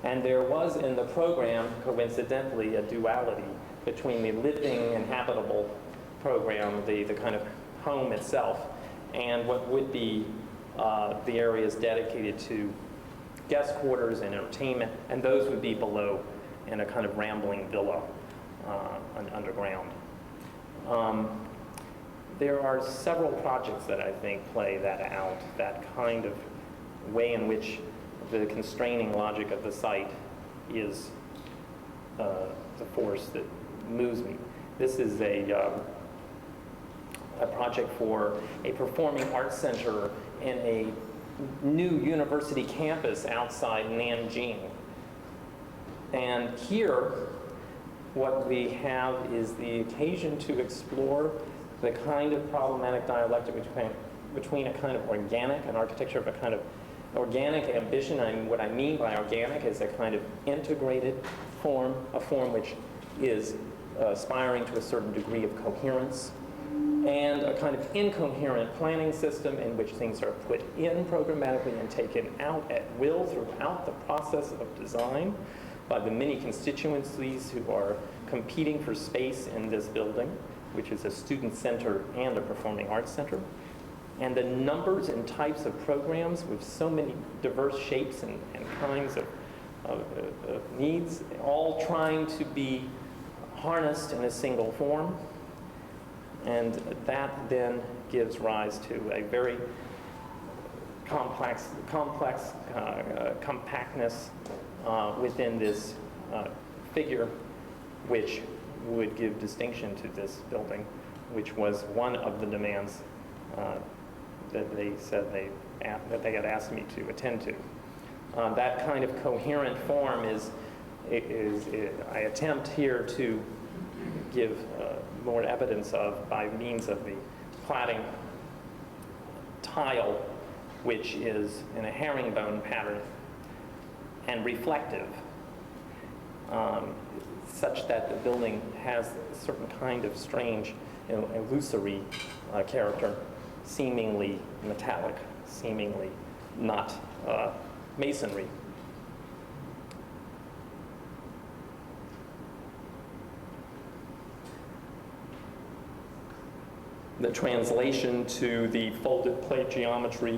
And there was in the program, coincidentally, a duality between the living and habitable program, the kind of home itself, and what would be the areas dedicated to guest quarters and entertainment, and those would be below in a kind of rambling villa underground. There are several projects that I think play that out, that kind of way in which the constraining logic of the site is the force that moves me. This is a project for a performing arts center in a new university campus outside Nanjing. And here, what we have is the occasion to explore the kind of problematic dialectic between a kind of an architecture of a kind of organic ambition. And what I mean by organic is a kind of integrated form, a form which is aspiring to a certain degree of coherence, and a kind of incoherent planning system in which things are put in programmatically and taken out at will throughout the process of design by the many constituencies who are competing for space in this building, which is a student center and a performing arts center. And the numbers and types of programs with so many diverse shapes and kinds of needs, all trying to be harnessed in a single form. And that then gives rise to a very complex compactness within this figure, which would give distinction to this building, which was one of the demands that they said that they had asked me to attend to. That kind of coherent form is I attempt here to give more evidence of by means of the cladding tile, which is in a herringbone pattern and reflective, such that the building has a certain kind of strange, illusory character, seemingly metallic, seemingly not masonry. The translation to the folded plate geometry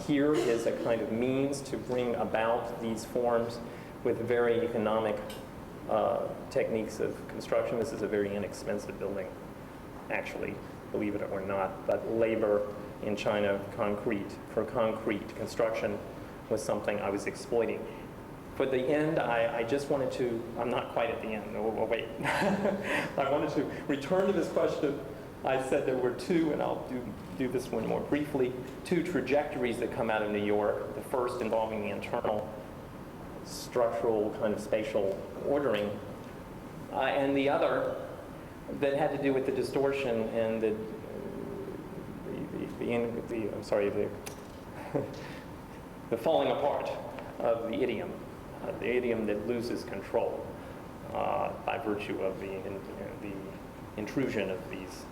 here is a kind of means to bring about these forms with very economic techniques of construction. This is a very inexpensive building, actually, believe it or not, but labor in China for concrete construction was something I was exploiting. For the end, I just wanted to, I'm not quite at the end, oh, wait. I wanted to return to this question. I said there were two, and I'll do this one more briefly, two trajectories that come out of New York. The first involving the internal structural kind of spatial ordering, and the other that had to do with the distortion and the falling apart of the idiom that loses control by virtue of the intrusion of these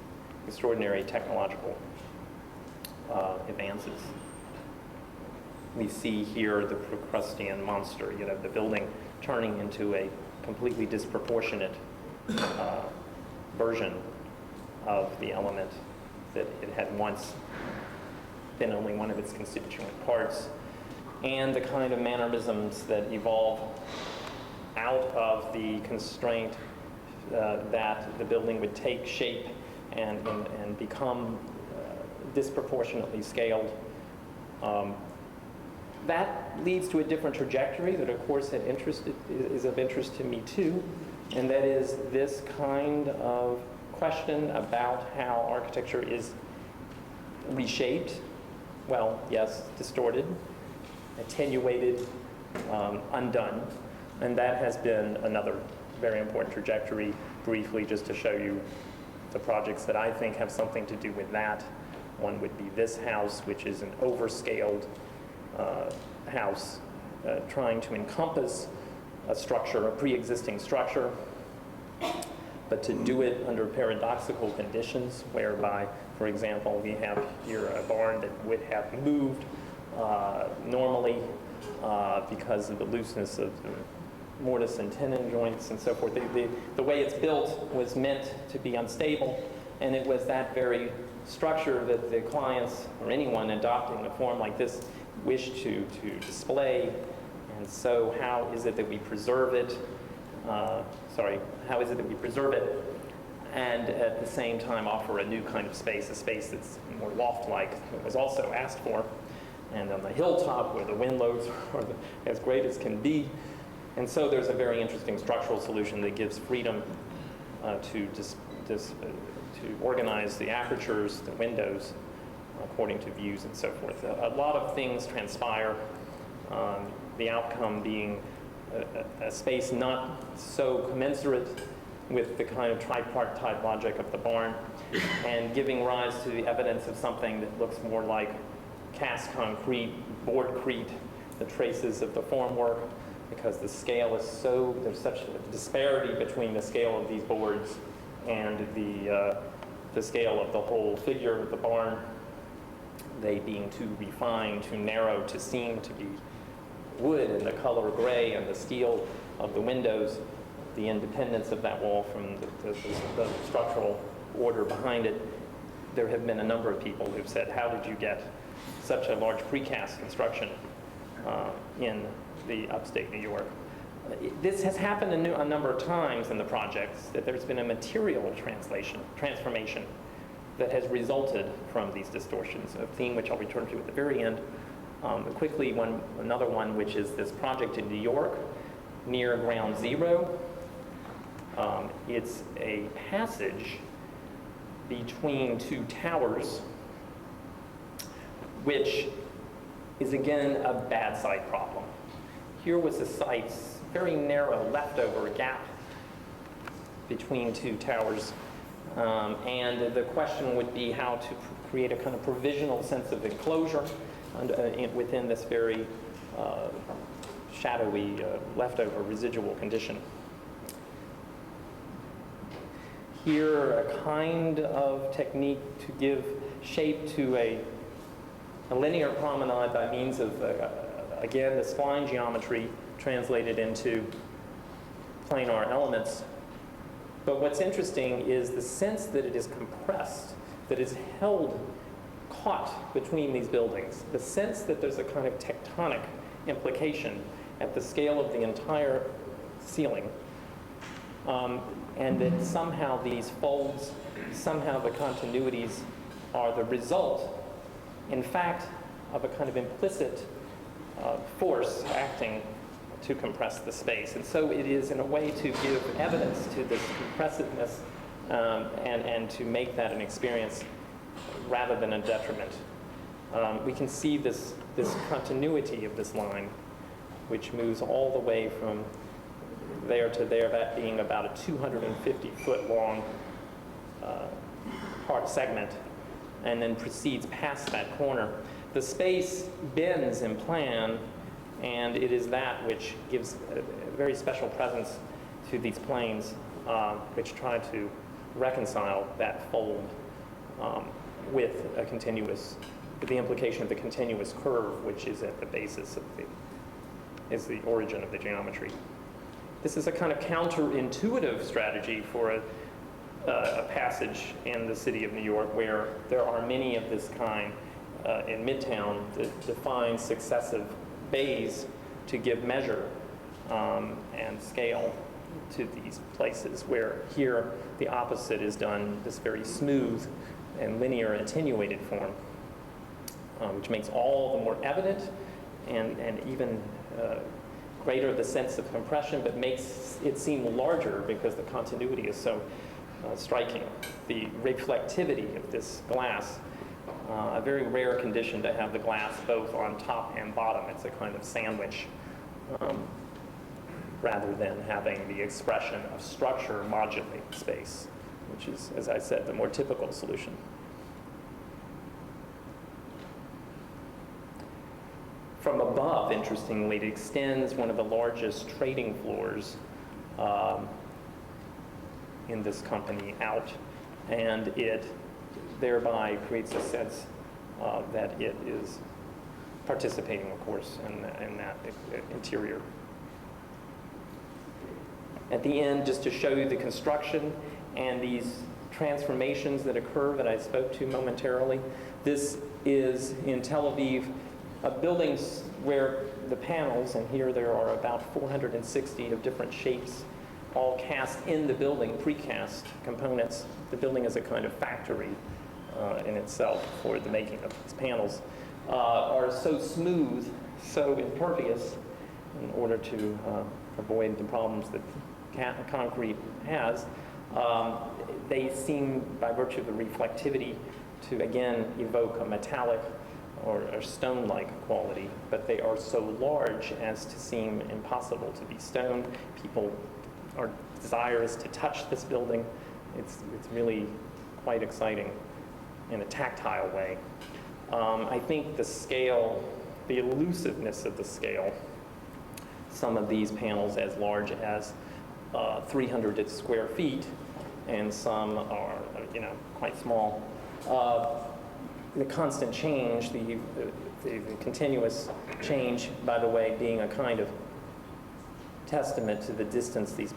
extraordinary technological advances. We see here the Procrustean monster, the building turning into a completely disproportionate version of the element that it had once been only one of its constituent parts, and the kind of mannerisms that evolve out of the constraint that the building would take shape and become disproportionately scaled. That leads to a different trajectory that, of course, is of interest to me too, and that is this kind of question about how architecture is reshaped, well, yes, distorted, attenuated, undone, and that has been another very important trajectory. Briefly, just to show you the projects that I think have something to do with that. One would be this house, which is an overscaled house trying to encompass a structure, a pre-existing structure, but to do it under paradoxical conditions whereby, for example, we have here a barn that would have moved normally because of the looseness of the mortise and tenon joints and so forth. The way it's built was meant to be unstable, and it was that very structure that the clients or anyone adopting a form like this wish to display. And so how is it that we preserve it? How is it that we preserve it and at the same time offer a new kind of space, a space that's more loft-like, that was also asked for, and on the hilltop where the wind loads are as great as can be. And so there's a very interesting structural solution that gives freedom to organize the apertures, the windows, according to views and so forth. A lot of things transpire, the outcome being a space not so commensurate with the kind of tripartite logic of the barn, and giving rise to the evidence of something that looks more like cast concrete, boardcrete, the traces of the formwork, because the scale is so, there's such a disparity between the scale of these boards and the scale of the whole figure of the barn, they being too refined, too narrow to seem to be wood, and the color gray and the steel of the windows, the independence of that wall from the structural order behind it. There have been a number of people who've said, how did you get such a large precast construction in the upstate New York? This has happened a number of times in the projects, that there's been a material transformation that has resulted from these distortions, a theme which I'll return to at the very end. Quickly, another one, which is this project in New York near Ground Zero. It's a passage between two towers, which is again a bad site problem. Here was a site's very narrow leftover gap between two towers, and the question would be how to create a kind of provisional sense of enclosure within this very shadowy leftover residual condition. Here, a kind of technique to give shape to a linear promenade by means of, again, the spline geometry translated into planar elements. But what's interesting is the sense that it is compressed, that is held, caught between these buildings, the sense that there's a kind of tectonic implication at the scale of the entire ceiling, and that somehow these folds, somehow the continuities are the result in fact, of a kind of implicit force acting to compress the space. And so it is in a way to give evidence to this compressiveness and to make that an experience rather than a detriment. We can see this continuity of this line, which moves all the way from there to there, that being about a 250-foot long part segment, and then proceeds past that corner. The space bends in plan, and it is that which gives a very special presence to these planes, which try to reconcile that fold with a continuous, with the implication of the continuous curve, which is at the basis of is the origin of the geometry. This is a kind of counterintuitive strategy for a passage in the city of New York, where there are many of this kind in Midtown that define successive bays to give measure and scale to these places, where here the opposite is done, this very smooth and linear attenuated form, which makes all the more evident and even greater the sense of compression, but makes it seem larger because the continuity is so striking. The reflectivity of this glass, a very rare condition to have the glass both on top and bottom. It's a kind of sandwich, rather than having the expression of structure modulate space, which is, as I said, the more typical solution. From above, interestingly, it extends one of the largest trading floors in this company out, and it thereby creates a sense that it is participating, of course, in that interior. At the end, just to show you the construction and these transformations that occur that I spoke to momentarily, this is in Tel Aviv, buildings where the panels, and here there are about 460 of different shapes, all cast in the building, precast components. The building is a kind of factory in itself for the making of these panels, are so smooth, so impervious, in order to avoid the problems that concrete has. They seem, by virtue of the reflectivity, to again evoke a metallic or stone-like quality, but they are so large as to seem impossible to be stone. People are desirous to touch this building. It's really quite exciting in a tactile way. I think the scale, the elusiveness of the scale, some of these panels as large as 300 square feet, and some are, quite small. The constant change, the continuous change, by the way, being a kind of testament to the distance these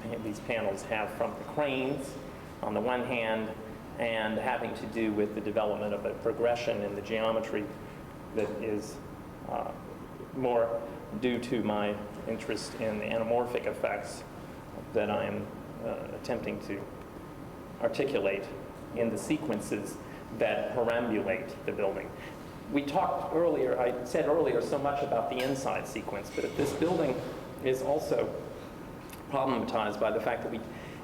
panels have from the cranes, on the one hand, and having to do with the development of a progression in the geometry that is more due to my interest in the anamorphic effects that I am attempting to articulate in the sequences that perambulate the building. We talked earlier, I said earlier, so much about the inside sequence, but this building is also problematized by the fact that we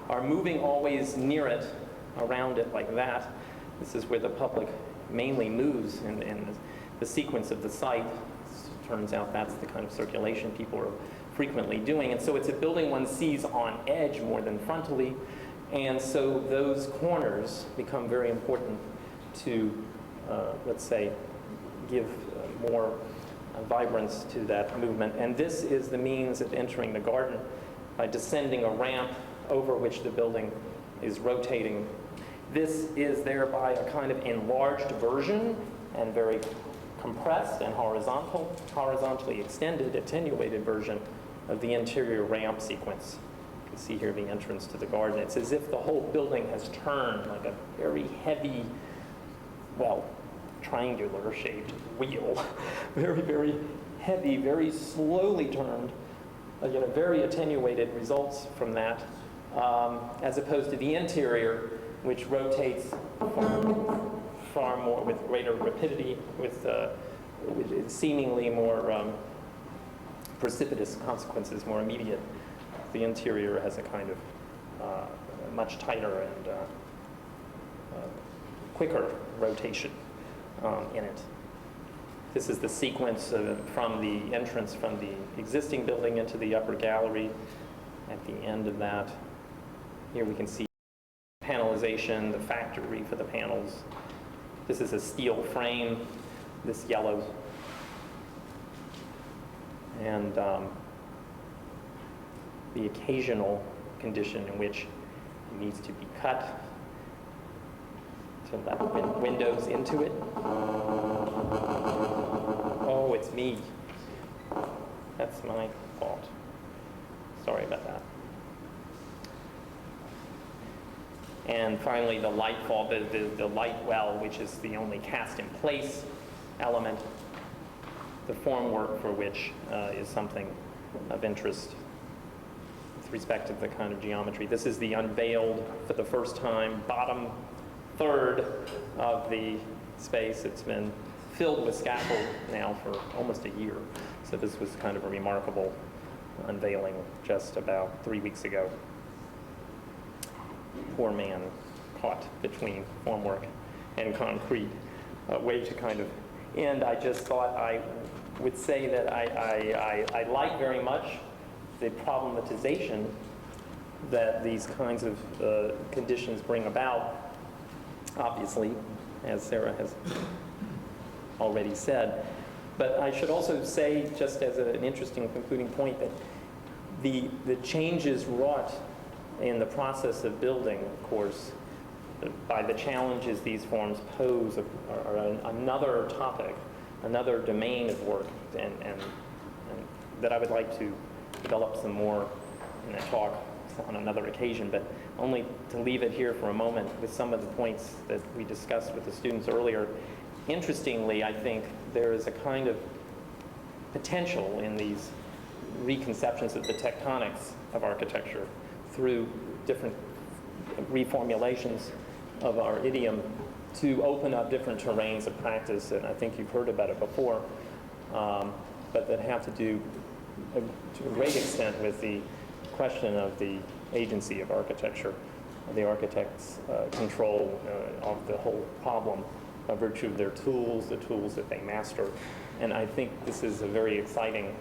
are moving always near it, around it like that. This is where the public mainly moves in the sequence of the site. It turns out that's the kind of circulation people are frequently doing. And so it's a building one sees on edge more than frontally. And so those corners become very important to, let's say, give more vibrance to that movement. And this is the means of entering the garden by descending a ramp over which the building is rotating. This is thereby a kind of enlarged version and very compressed and horizontally extended, attenuated version of the interior ramp sequence. You can see here the entrance to the garden. It's as if the whole building has turned like a very heavy, well, triangular shaped wheel. Very, very heavy, very slowly turned, very attenuated results from that, as opposed to the interior, which rotates far more, with greater rapidity, with seemingly more precipitous consequences, more immediate. The interior has a kind of much tighter and quicker rotation in it. This is the sequence from the entrance from the existing building into the upper gallery. At the end of that, here we can see panelization, the factory for the panels. This is a steel frame, this yellow. And the occasional condition in which it needs to be cut to let windows into it. Oh, it's me. That's my fault. Sorry about that. And finally, the light fall, the light well, which is the only cast in place element, the formwork for which is something of interest with respect to the kind of geometry. This is the unveiled, for the first time, bottom third of the space. It's been filled with scaffold now for almost a year. So this was kind of a remarkable unveiling just about 3 weeks ago. Poor man caught between formwork and concrete. Way to kind of end. I just thought I would say that I like very much the problematization that these kinds of conditions bring about. Obviously, as Sarah has already said. But I should also say, just as an interesting concluding point, that the changes wrought in the process of building, of course, by the challenges these forms pose are another topic, another domain of work, and that I would like to develop some more in a talk on another occasion, but only to leave it here for a moment with some of the points that we discussed with the students earlier. Interestingly, I think there is a kind of potential in these reconceptions of the tectonics of architecture through different reformulations of our idiom to open up different terrains of practice, and I think you've heard about it before, but that have to do to a great extent with the question of the agency of architecture, the architect's control of the whole problem by virtue of their tools, the tools that they master. And I think this is a very exciting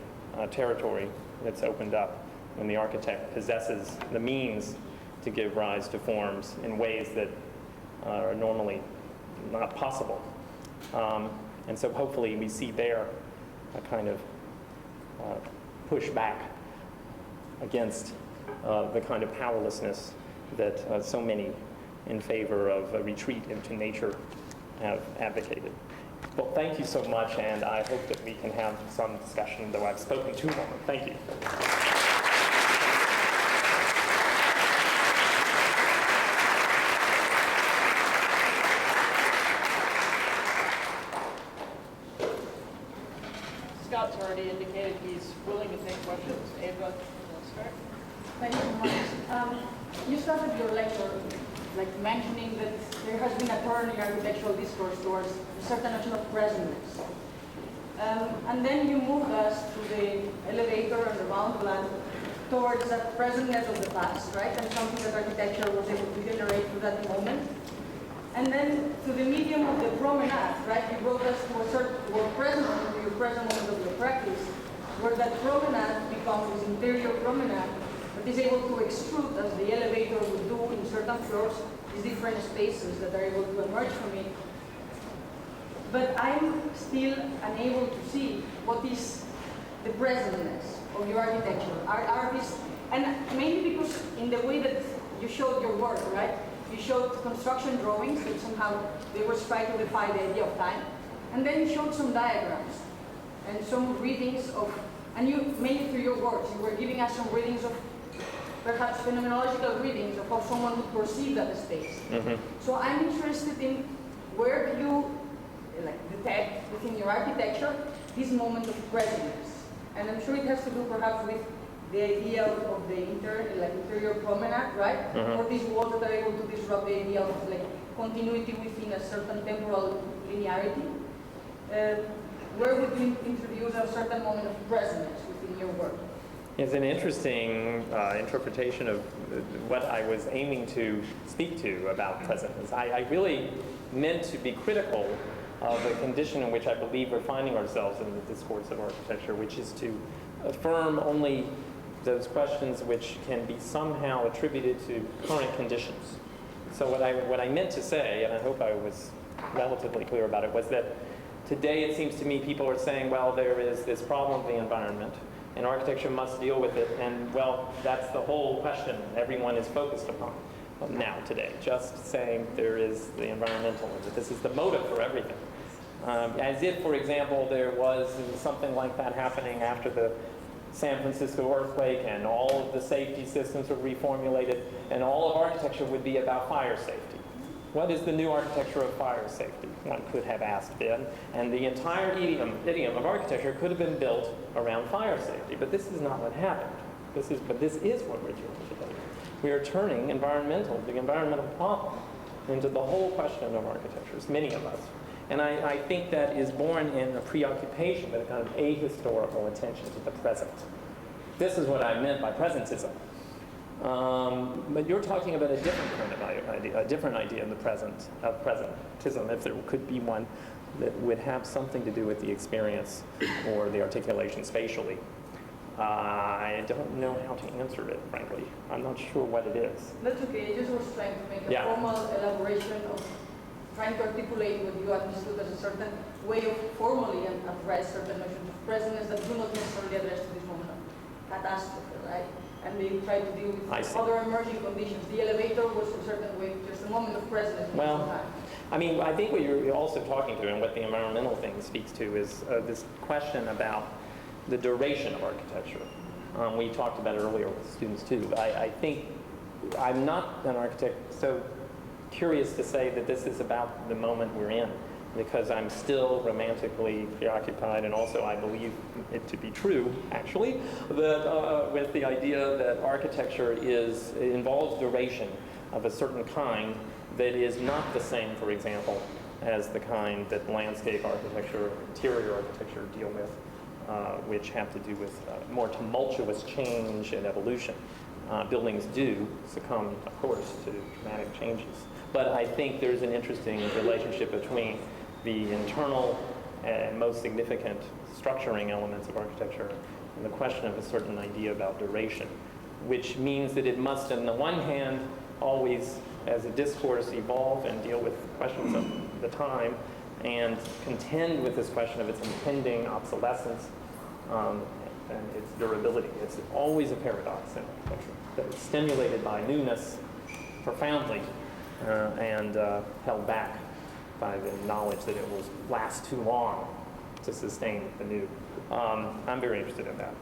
territory that's opened up when the architect possesses the means to give rise to forms in ways that are normally not possible. And so hopefully we see there a kind of pushback against the kind of powerlessness that so many in favor of a retreat into nature have advocated. Well, thank you so much, and I hope that we can have some discussion, though I've spoken too long. Thank you. Scott's already indicated he's willing to take questions. Ava, let's start. Thank you so much. You started your lecture mentioning that there has been a turn in architectural discourse towards a certain notion of presentness. And then you moved us to the elevator and the round plan towards that presentness of the past, right? And something that architecture was able to generate through that moment. And then to the medium of the promenade, right? You brought us to a certain, to a present moment, to your present moment of your practice, where that promenade becomes this interior promenade that is able to extrude, as the elevator would do in certain floors, these different spaces that are able to emerge from it. But I'm still unable to see what is the presentness of your architecture. Are these, and mainly because in the way that you showed your work, right? You showed construction drawings that somehow they were trying to defy the idea of time. And then you showed some diagrams and some readings of, and you, mainly through your words, you were giving us some readings of, perhaps phenomenological readings of how someone would perceive that space. Mm-hmm. So I'm interested in where do you, detect within your architecture this moment of presence? And I'm sure it has to do perhaps with the idea of the interior promenade, right? Mhm. Or these walls that are able to disrupt the idea of like continuity within a certain temporal linearity. Where would you introduce a certain moment of presence within your work? It's an interesting interpretation of what I was aiming to speak to about presence. I really meant to be critical of the condition in which I believe we're finding ourselves in the discourse of architecture, which is to affirm only those questions which can be somehow attributed to current conditions. So what I meant to say, and I hope I was relatively clear about it, was that today it seems to me people are saying, well, there is this problem of the environment, and architecture must deal with it, and well, that's the whole question everyone is focused upon now today, just saying there is the environmental, and that this is the motive for everything. As if, for example, there was something like that happening after the San Francisco earthquake and all of the safety systems were reformulated and all of architecture would be about fire safety. What is the new architecture of fire safety? One could have asked then. And the entire idiom of architecture could have been built around fire safety. But this is not what happened. But this is what we're doing today. We are turning the environmental problem into the whole question of architectures, many of us. And I think that is born in a preoccupation with a kind of ahistorical attention to the present. This is what I meant by presentism. But you're talking about a different kind of idea, a different idea in the present, of presentism, if there could be one that would have something to do with the experience or the articulation spatially. I don't know how to answer it, frankly. I'm not sure what it is. That's okay. I just was trying to make a formal elaboration of trying to articulate what you understood as a certain way of formally address certain notions of presence that do not necessarily address to this moment of catastrophe, right? And they try to deal with other emerging conditions. The elevator was a certain way, just a moment of presence. Well, I mean, I think what you're also talking to and what the environmental thing speaks to is this question about the duration of architecture. We talked about it earlier with students too. I think I'm not an architect, so curious to say that this is about the moment we're in, because I'm still romantically preoccupied, and also I believe it to be true, actually, that with the idea that architecture involves duration of a certain kind that is not the same, for example, as the kind that landscape architecture, interior architecture deal with, which have to do with more tumultuous change and evolution. Buildings do succumb, of course, to dramatic changes. But I think there's an interesting relationship between the internal and most significant structuring elements of architecture and the question of a certain idea about duration, which means that it must, on the one hand, always, as a discourse, evolve and deal with questions of the time and contend with this question of its impending obsolescence and its durability. It's always a paradox in architecture that is stimulated by newness profoundly and held back by the knowledge that it will last too long to sustain the new. I'm very interested in that.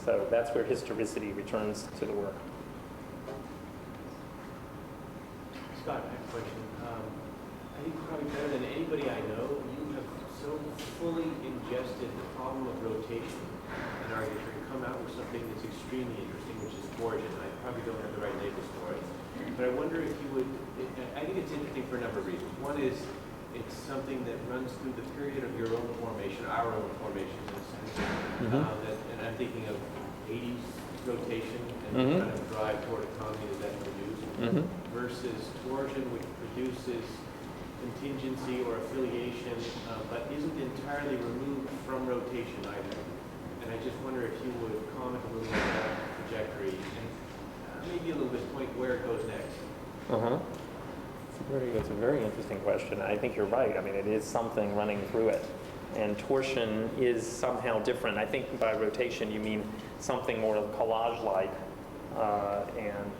So that's where historicity returns to the work. Scott, I have a question. I think probably better than anybody I know, you have so fully ingested the problem of rotation in architecture to come out with something that's extremely interesting, which is Distortion. I probably don't have the right labels for it. But I wonder if you would, I think it's interesting for a number of reasons. One is it's something that runs through the period of your own formation, our own formation in a sense. And I'm thinking of 80s rotation and the kind of drive toward economy that that produced, versus torsion, which produces contingency or affiliation, but isn't entirely removed from rotation either. And I just wonder if you would comment a little bit on that trajectory and maybe a little bit point where it goes next. It's a very interesting question. I think you're right. I mean, it is something running through it. And torsion is somehow different. I think by rotation you mean something more collage-like and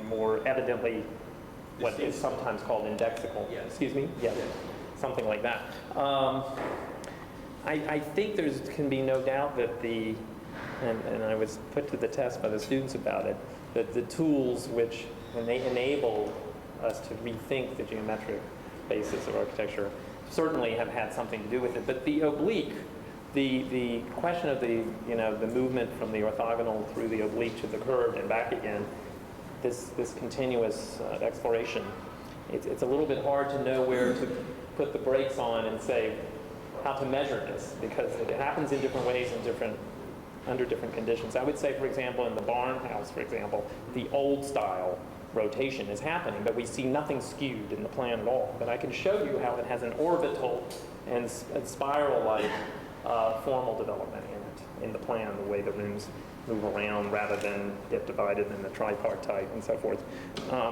more evidently what is sometimes called indexical. Yes. Excuse me? Yes. Something like that. I think there can be no doubt that and I was put to the test by the students about it, that the tools which, when they enable us to rethink the geometric basis of architecture, certainly have had something to do with it. But the oblique The question of the movement from the orthogonal through the oblique to the curved and back again, this continuous exploration, it's a little bit hard to know where to put the brakes on and say how to measure this, because it happens in different ways and under different conditions. I would say, for example, in the barn house, for example, the old style rotation is happening, but we see nothing skewed in the plan at all. But I can show you how it has an orbital and spiral-like formal development in the plan, the way the rooms move around rather than get divided in the tripartite and so forth.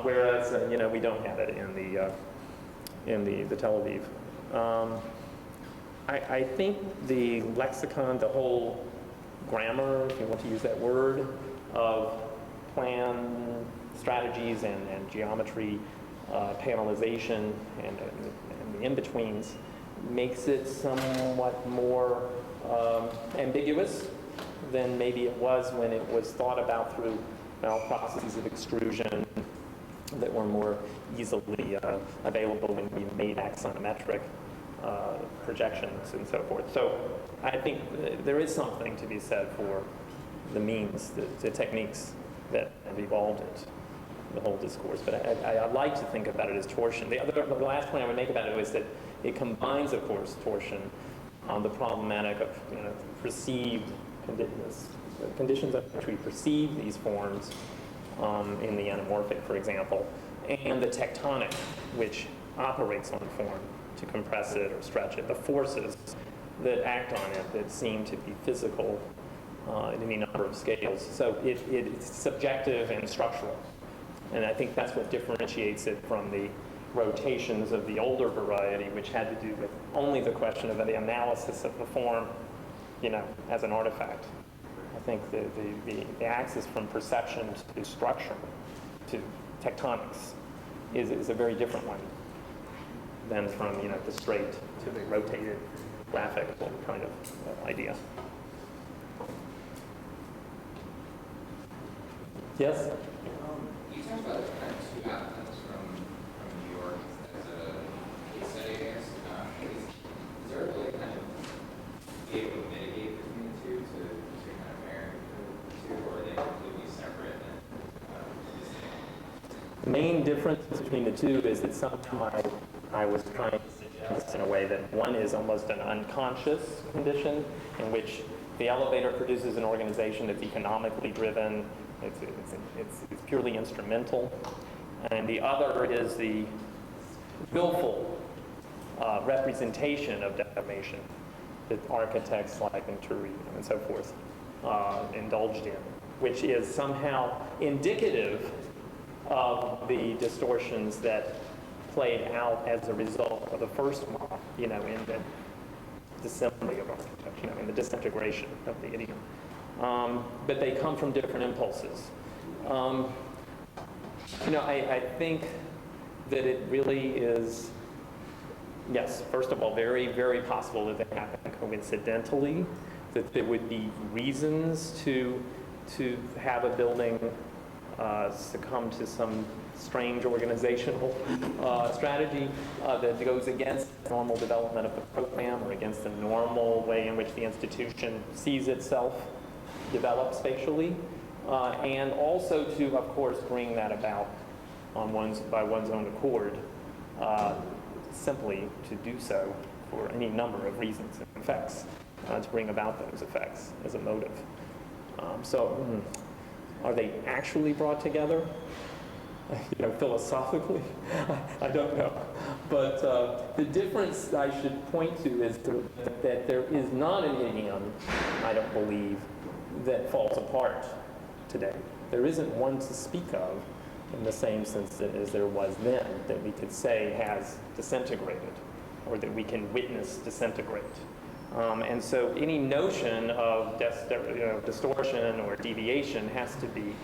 Whereas we don't have it in the Tel Aviv. I think the lexicon, the whole grammar, if you want to use that word, of plan strategies and geometry, panelization, and the in-betweens makes it somewhat more ambiguous than maybe it was when it was thought about through processes of extrusion that were more easily available when we made axonometric projections and so forth. So I think there is something to be said for the means, the techniques that have evolved it, the whole discourse. But I like to think about it as torsion. The last point I would make about it was that it combines, of course, torsion on the problematic of perceived conditions of which we perceive these forms in the anamorphic, for example, and the tectonic, which operates on form to compress it or stretch it, the forces that act on it that seem to be physical in any number of scales. So it's subjective and structural. And I think that's what differentiates it from the rotations of the older variety, which had to do with only the question of the analysis of the form, as an artifact. I think the axis from perception to structure to tectonics is a very different one than from the straight to the rotated graphical kind of idea. Yes? You talked about kind of two outcomes from New York as a case study, I guess. Is there a way to kind of be able to mitigate between the two to kind of marry the two, or are they completely separate and distinct? The main difference between the two is that somehow I was trying to suggest in a way that one is almost an unconscious condition in which the elevator produces an organization that's economically driven, it's purely instrumental, and the other is the willful representation of deformation that architects like Venturi and so forth indulged in, which is somehow indicative of the distortions that played out as a result of the first one, in the disassembly of architecture, in the disintegration of the idiom. But they come from different impulses. I think that it really is, yes, first of all, very, very possible that they happen coincidentally, that there would be reasons to have a building succumb to some strange organizational strategy that goes against the normal development of the program or against the normal way in which the institution sees itself develop spatially, and also to, of course, bring that about by one's own accord, simply to do so for any number of reasons and effects, to bring about those effects as a motive. Are they actually brought together? Philosophically, I don't know. But the difference I should point to is that there is not an idiom, I don't believe, that falls apart today. There isn't one to speak of in the same sense as there was then, that we could say has disintegrated, or that we can witness disintegrate. And so any notion of distortion or deviation has to be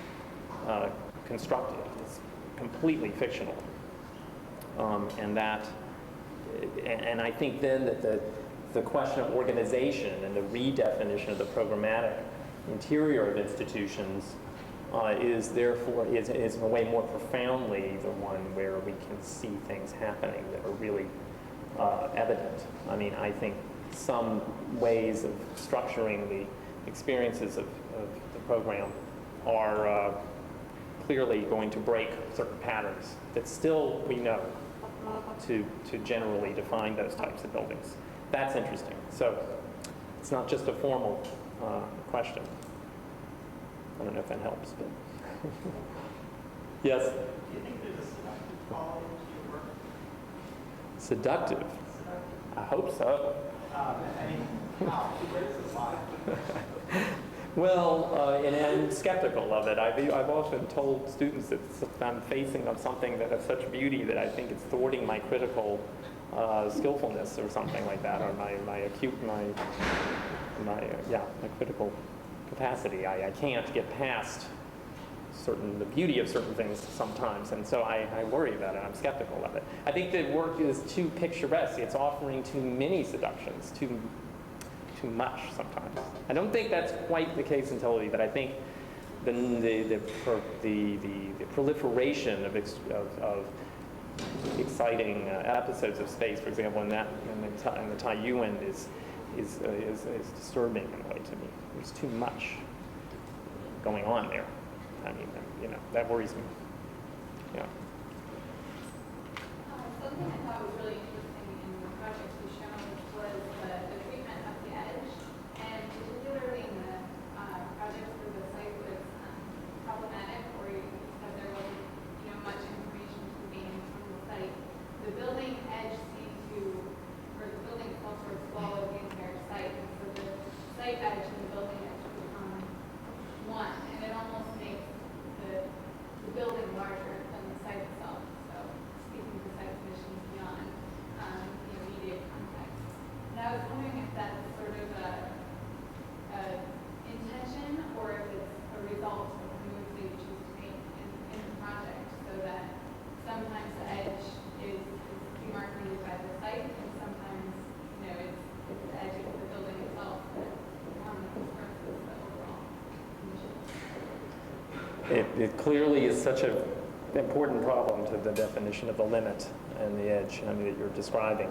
constructed. It's completely fictional. And I think then that the question of organization and the redefinition of the programmatic interior of institutions is therefore is in a way more profoundly the one where we can see things happening that are really evident. I mean, I think some ways of structuring the experiences of the program are clearly going to break certain patterns that still we know to generally define those types of buildings. That's interesting. So it's not just a formal question. I don't know if that helps, but yes? Do you think there's a seductive quality to your work? Seductive? I hope so. I mean, how? Where does this lie? Well, and I'm skeptical of it. I've often told students that I'm facing on something that has such beauty that I think it's thwarting my critical skillfulness or something like that, or my critical capacity. I can't get past the beauty of certain things sometimes, and so I worry about it. I'm skeptical of it. I think the work is too picturesque. It's offering too many seductions, too much sometimes. I don't think that's quite the case in Tel Aviv, but I think the proliferation of exciting episodes of space, for example, in the Taiyu end is disturbing in a way to me. There's too much going on there. I mean, that worries me. Yeah. Something I thought was really interesting in the projects you shown was the treatment of the edge, and particularly in the projects where the site was problematic, or you said there wasn't much information to be gained from the site. The building edge seemed to, or the building itself sort of swallowed the entire site, and so the site edge and the building edge become one, and it almost makes the building larger than the site itself. So speaking to site conditions beyond the immediate context. And I was wondering if that's sort of a intention or if it's a result of the moves that you choose to make in the project, so that sometimes the edge is demarcated by the site, and sometimes it's the edge of the building itself that expresses the overall condition. It clearly is such an important problem to the definition of the limit and the edge that you're describing.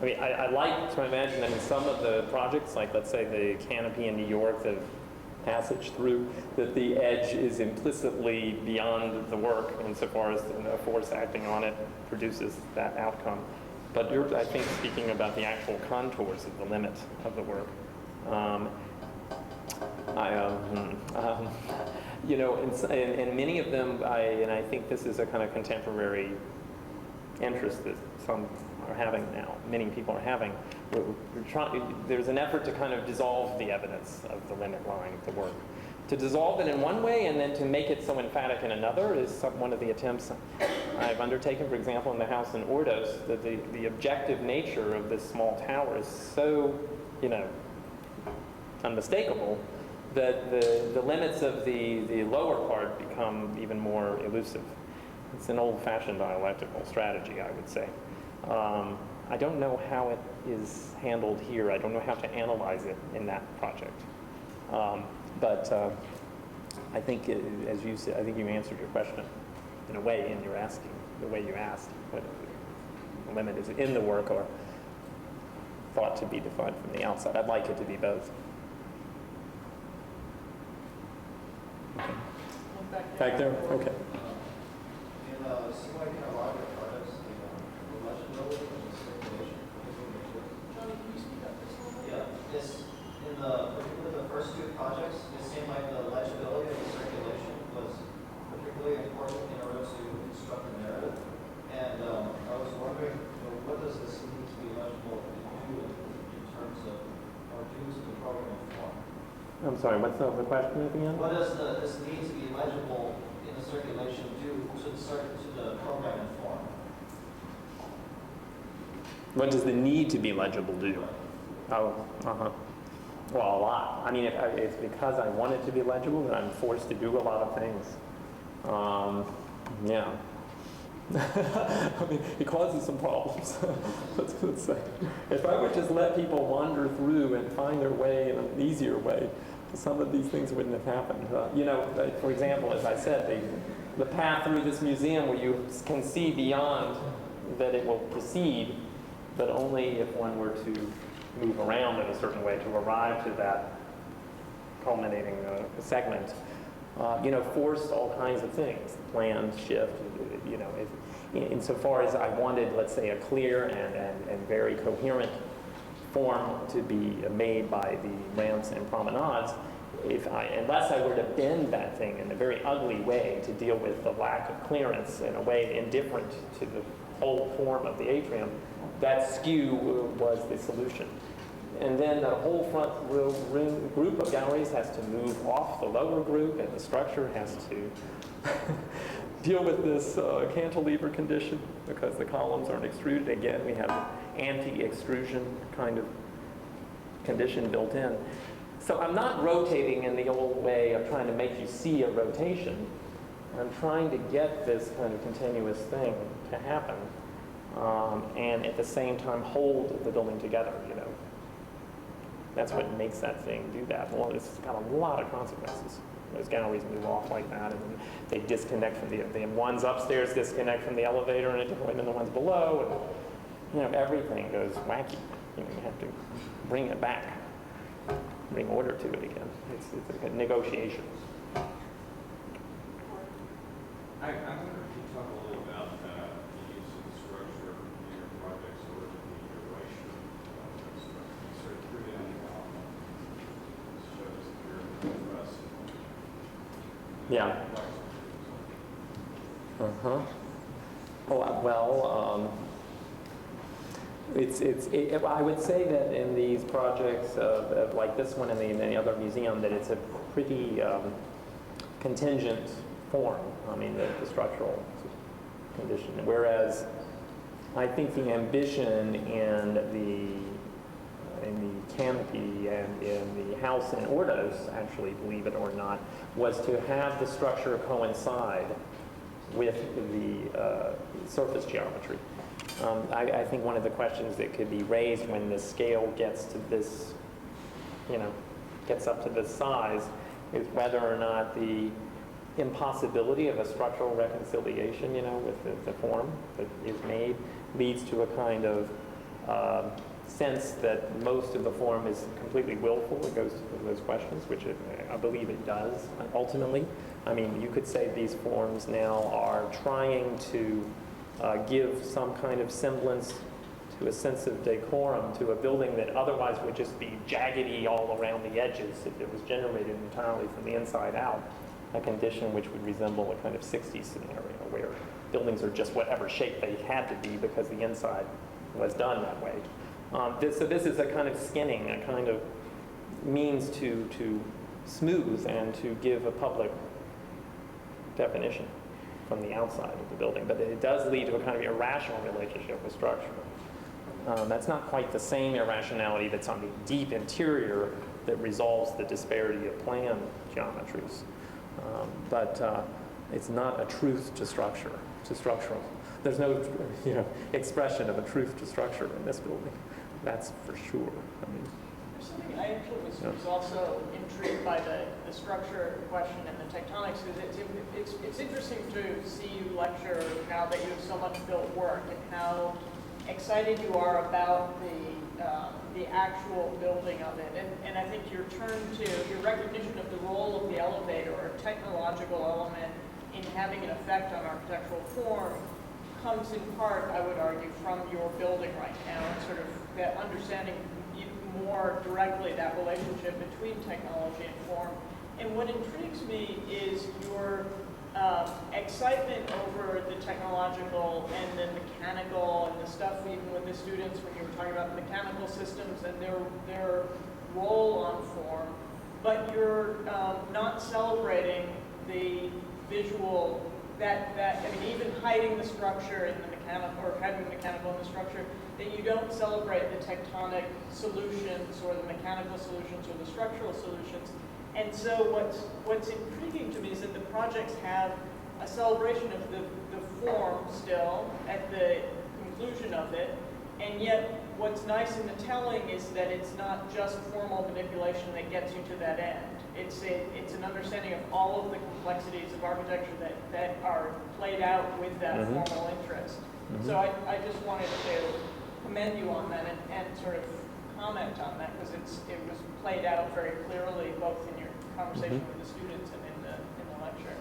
I mean, I like to imagine that in some of the projects, like let's say the canopy in New York, the passage through, that the edge is implicitly beyond the work insofar as the force acting on it produces that outcome. But you're, I think, speaking about the actual contours of the limit of the work. And many of them, I think this is a kind of contemporary interest that some are having now, many people are having. There's an effort to kind of dissolve the evidence of the limit line of the work. To dissolve it in one way and then to make it so emphatic in another is one of the attempts I've undertaken, for example, in the house in Ordos, that the objective nature of this small tower is so, unmistakable that the limits of the lower part become even more elusive. It's an old-fashioned dialectical strategy, I would say. I don't know how it is handled here. I don't know how to analyze it in that project. But I think, as you said, I think you answered your question in a way in your asking, the way you asked, whether the limit is in the work or thought to be defined from the outside. I'd like it to be both. Okay. Back there? Okay. In similar kind of larger projects, the legend building and the circulation. Johnny, can you speak up just a little bit? Yeah, it's particularly the first two projects, it seemed like the legibility of the circulation was particularly important in order to construct the narrative. And I was wondering, what does this need to be legible do in terms of, or do to the program form? I'm sorry, what's the question at the end? What does this need to be legible in the circulation do to the program and form? What does the need to be legible do? Oh, well, a lot. I mean, it's because I want it to be legible that I'm forced to do a lot of things. Yeah. I mean, it causes some problems, let's say. If I would just let people wander through and find their way in an easier way, some of these things wouldn't have happened. For example, as I said, the path through this museum where you can see beyond that it will proceed, but only if one were to move around in a certain way to arrive to that culminating segment, forced all kinds of things, planned shift, insofar as I wanted, let's say, a clear and very coherent form to be made by the ramps and promenades, unless I were to bend that thing in a very ugly way to deal with the lack of clearance in a way indifferent to the whole form of the atrium, that skew was the solution. And then the whole front group of galleries has to move off the lower group, and the structure has to deal with this cantilever condition because the columns aren't extruded. Again, we have anti-extrusion kind of condition built in. So I'm not rotating in the old way of trying to make you see a rotation. I'm trying to get this kind of continuous thing to happen, and at the same time hold the building together, That's what makes that thing do that. Well, it's got a lot of consequences. Those galleries move off like that, and then they disconnect from the ones upstairs disconnect from the elevator in a different way than the ones below, and everything goes wacky. You have to bring it back, bring order to it again. It's a negotiation. I wonder if you talk a little about the use of the structure in your projects or the iteration of the structure. Sort of threw in shows that you're impressed. Yeah. Well, I would say that in these projects like this one and the other museum, that it's a pretty contingent form. I mean, the structural condition. Whereas I think the ambition in the canopy and in the house in Ordos, actually, believe it or not, was to have the structure coincide with the surface geometry. I think one of the questions that could be raised when the scale gets to this, gets up to this size, is whether or not the impossibility of a structural reconciliation, with the form that is made, leads to a kind of sense that most of the form is completely willful. It goes to those questions, which I believe it does, ultimately. I mean, you could say these forms now are trying to give some kind of semblance to a sense of decorum to a building that otherwise would just be jaggedy all around the edges if it was generated entirely from the inside out, a condition which would resemble a kind of 60s scenario where buildings are just whatever shape they had to be because the inside was done that way. So this is a kind of skinning, a kind of means to smooth and to give a public definition from the outside of the building. But it does lead to a kind of irrational relationship with structure. That's not quite the same irrationality that's on the deep interior that resolves the disparity of plan geometries. But it's not a truth to structure, to structural. There's no expression of a truth to structure in this building. That's for sure. I mean, there's something I actually was also intrigued by the structure question and the tectonics. It's interesting to see you lecture now that you have so much built work and how excited you are about the actual building of it. And I think your recognition of the role of the elevator or technological element in having an effect on architectural form comes in part, I would argue, from your building right now, and sort of that understanding more directly that relationship between technology and form. And what intrigues me is your excitement over the technological and the mechanical and the stuff, even with the students when you were talking about mechanical systems and their role on form, but you're not celebrating the visual, even hiding the structure in the mechanical, or having the mechanical in the structure, that you don't celebrate the tectonic solutions or the mechanical solutions or the structural solutions. And so what's intriguing to me is that the projects have a celebration of the form still at the conclusion of it, and yet what's nice in the telling is that it's not just formal manipulation that gets you to that end. It's an understanding of all of the complexities of architecture that are played out with that formal interest. So I just wanted to commend you on that and sort of comment on that because it was played out very clearly both in your conversation with the students and in the lecture.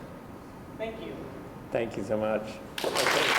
Thank you. Thank you so much. Okay.